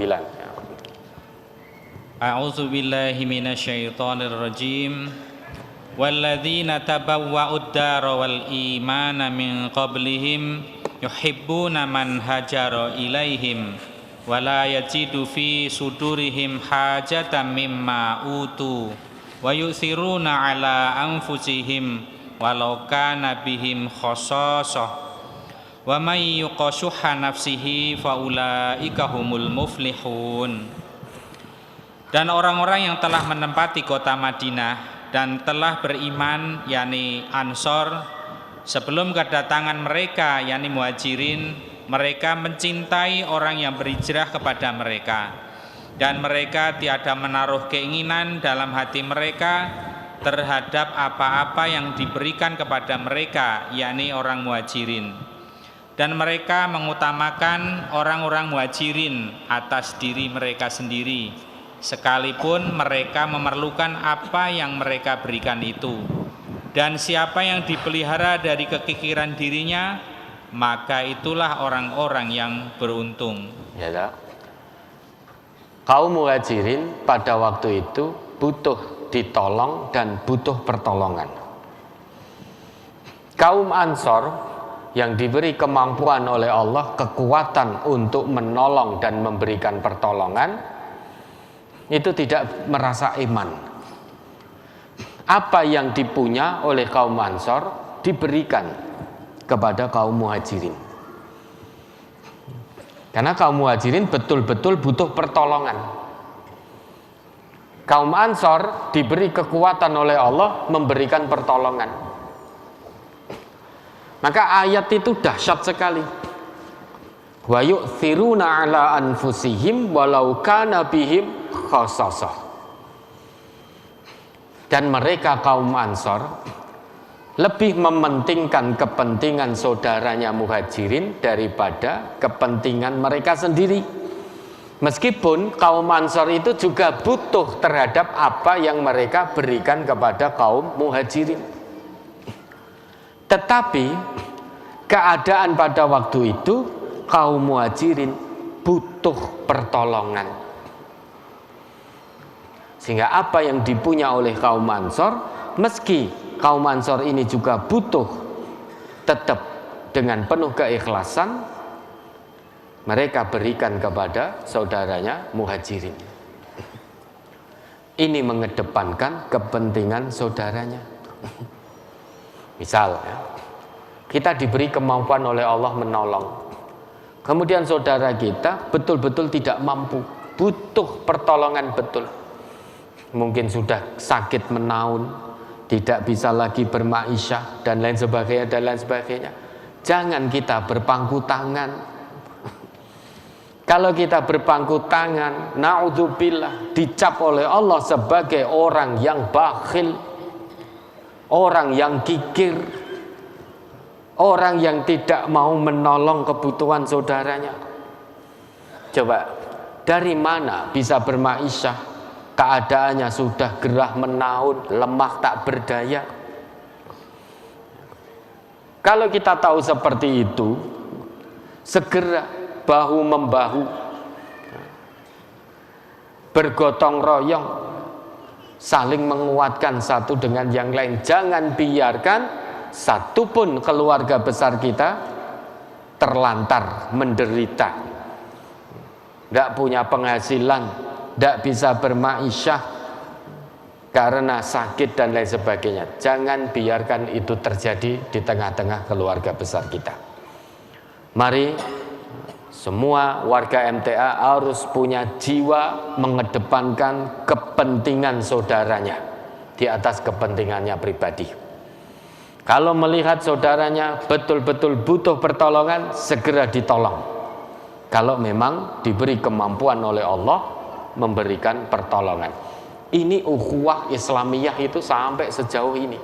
Speaker 3: A'udzu billahi minasyaitonir rajim. Walladzina tabawwa'ud dara wal imana min qablihim yuhibbuna man hajara ilaihim wala yajidu fi sudurihim hajatan mimma utu wa yu'thiruna ala anfusihim walau kana bihim khasasah Wa may yuqashuha nafsihi faulaika humul muflihun. Dan orang-orang yang telah menempati kota Madinah dan telah beriman, yakni Ansor, sebelum kedatangan mereka, yakni Muhajirin, mereka mencintai orang yang berhijrah kepada mereka, dan mereka tiada menaruh keinginan dalam hati mereka terhadap apa-apa yang diberikan kepada mereka, yakni orang Muhajirin. Dan mereka mengutamakan orang-orang Muhajirin atas diri mereka sendiri, sekalipun mereka memerlukan apa yang mereka berikan itu. Dan siapa yang dipelihara dari kekikiran dirinya, maka itulah orang-orang yang beruntung.
Speaker 1: Ya, tak? Kaum Muhajirin pada waktu itu butuh ditolong dan butuh pertolongan. Kaum Ansor yang diberi kemampuan oleh Allah, kekuatan untuk menolong dan memberikan pertolongan, itu tidak merasa iman. Apa yang dipunya oleh kaum Ansor diberikan kepada kaum Muhajirin. Karena kaum Muhajirin betul-betul butuh pertolongan. Kaum Ansor diberi kekuatan oleh Allah memberikan pertolongan. Maka ayat itu dahsyat sekali. Wa yu'thiruna ala anfusihim walau kana bihim khasasah. Dan mereka kaum Ansor lebih mementingkan kepentingan saudaranya Muhajirin daripada kepentingan mereka sendiri. Meskipun kaum Ansor itu juga butuh terhadap apa yang mereka berikan kepada kaum Muhajirin. Tetapi keadaan pada waktu itu kaum Muhajirin butuh pertolongan. Sehingga apa yang dipunya oleh kaum Ansor, meski kaum Ansor ini juga butuh, tetap dengan penuh keikhlasan mereka berikan kepada saudaranya Muhajirin. Ini mengedepankan kepentingan saudaranya. Misal, kita diberi kemampuan oleh Allah menolong, kemudian saudara kita betul-betul tidak mampu, butuh pertolongan betul. Mungkin sudah sakit menaun, tidak bisa lagi bermaisha dan lain sebagainya dan lain sebagainya. Jangan kita berpangku tangan. Kalau kita berpangku tangan, naudzubillah, dicap oleh Allah sebagai orang yang bakhil, orang yang kikir, orang yang tidak mau menolong kebutuhan saudaranya. Coba, dari mana bisa bermaisha? Keadaannya sudah gerah menaun, lemah tak berdaya. Kalau kita tahu seperti itu, segera bahu-membahu, bergotong royong, saling menguatkan satu dengan yang lain. Jangan biarkan satupun keluarga besar kita terlantar, menderita, tidak punya penghasilan, tidak bisa bermaisha karena sakit dan lain sebagainya. Jangan biarkan itu terjadi di tengah-tengah keluarga besar kita. Mari semua warga MTA harus punya jiwa mengedepankan kepentingan saudaranya di atas kepentingannya pribadi. Kalau melihat saudaranya betul-betul butuh pertolongan, segera ditolong. Kalau memang diberi kemampuan oleh Allah memberikan pertolongan. Ini ukhuwah Islamiyah itu sampai sejauh ini.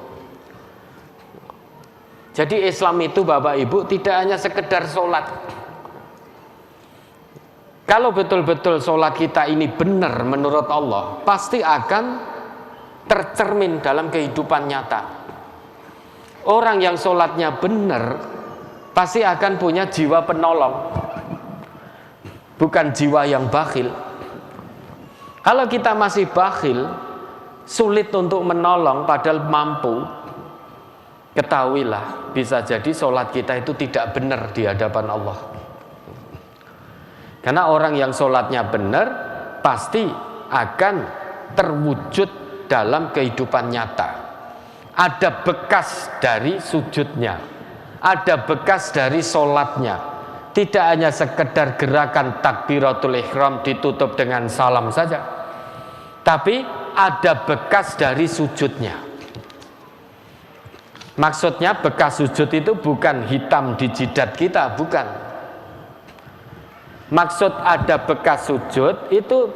Speaker 1: Jadi Islam itu Bapak Ibu tidak hanya sekedar sholat. Kalau betul-betul sholat kita ini benar menurut Allah, pasti akan tercermin dalam kehidupan nyata. Orang yang sholatnya benar pasti akan punya jiwa penolong, bukan jiwa yang bakhil. Kalau kita masih bakhil, sulit untuk menolong padahal mampu, ketahuilah bisa jadi sholat kita itu tidak benar di hadapan Allah. Karena orang yang sholatnya benar pasti akan terwujud dalam kehidupan nyata. Ada bekas dari sujudnya, ada bekas dari sholatnya. Tidak hanya sekedar gerakan takbiratul ihram ditutup dengan salam saja, tapi ada bekas dari sujudnya. Maksudnya bekas sujud itu bukan hitam di jidat kita, bukan. Maksud ada bekas sujud itu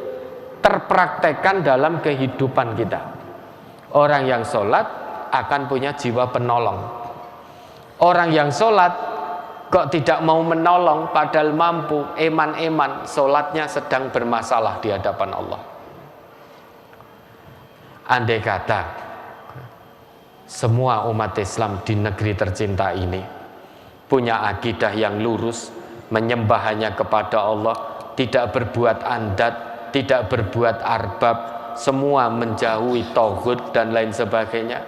Speaker 1: terpraktekkan dalam kehidupan kita. Orang yang sholat akan punya jiwa penolong. Orang yang sholat kok tidak mau menolong padahal mampu, eman-eman, sholatnya sedang bermasalah di hadapan Allah. Andai kata semua umat Islam di negeri tercinta ini punya akidah yang lurus, menyembah hanya kepada Allah, tidak berbuat andat, tidak berbuat arbab, semua menjauhi tauhid dan lain sebagainya,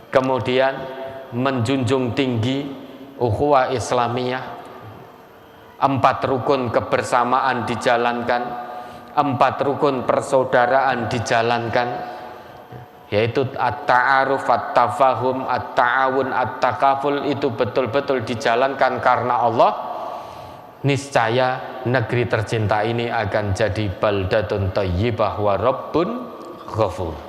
Speaker 1: kemudian menjunjung tinggi ukhuwah Islamiyah, 4 rukun kebersamaan dijalankan, 4 rukun persaudaraan dijalankan, yaitu at-ta'aruf, at-tafahum, at-ta'awun, at-takaful, itu betul-betul dijalankan karena Allah. Niscaya negeri tercinta ini akan jadi baldatun thayyibah wa rabbun ghafur.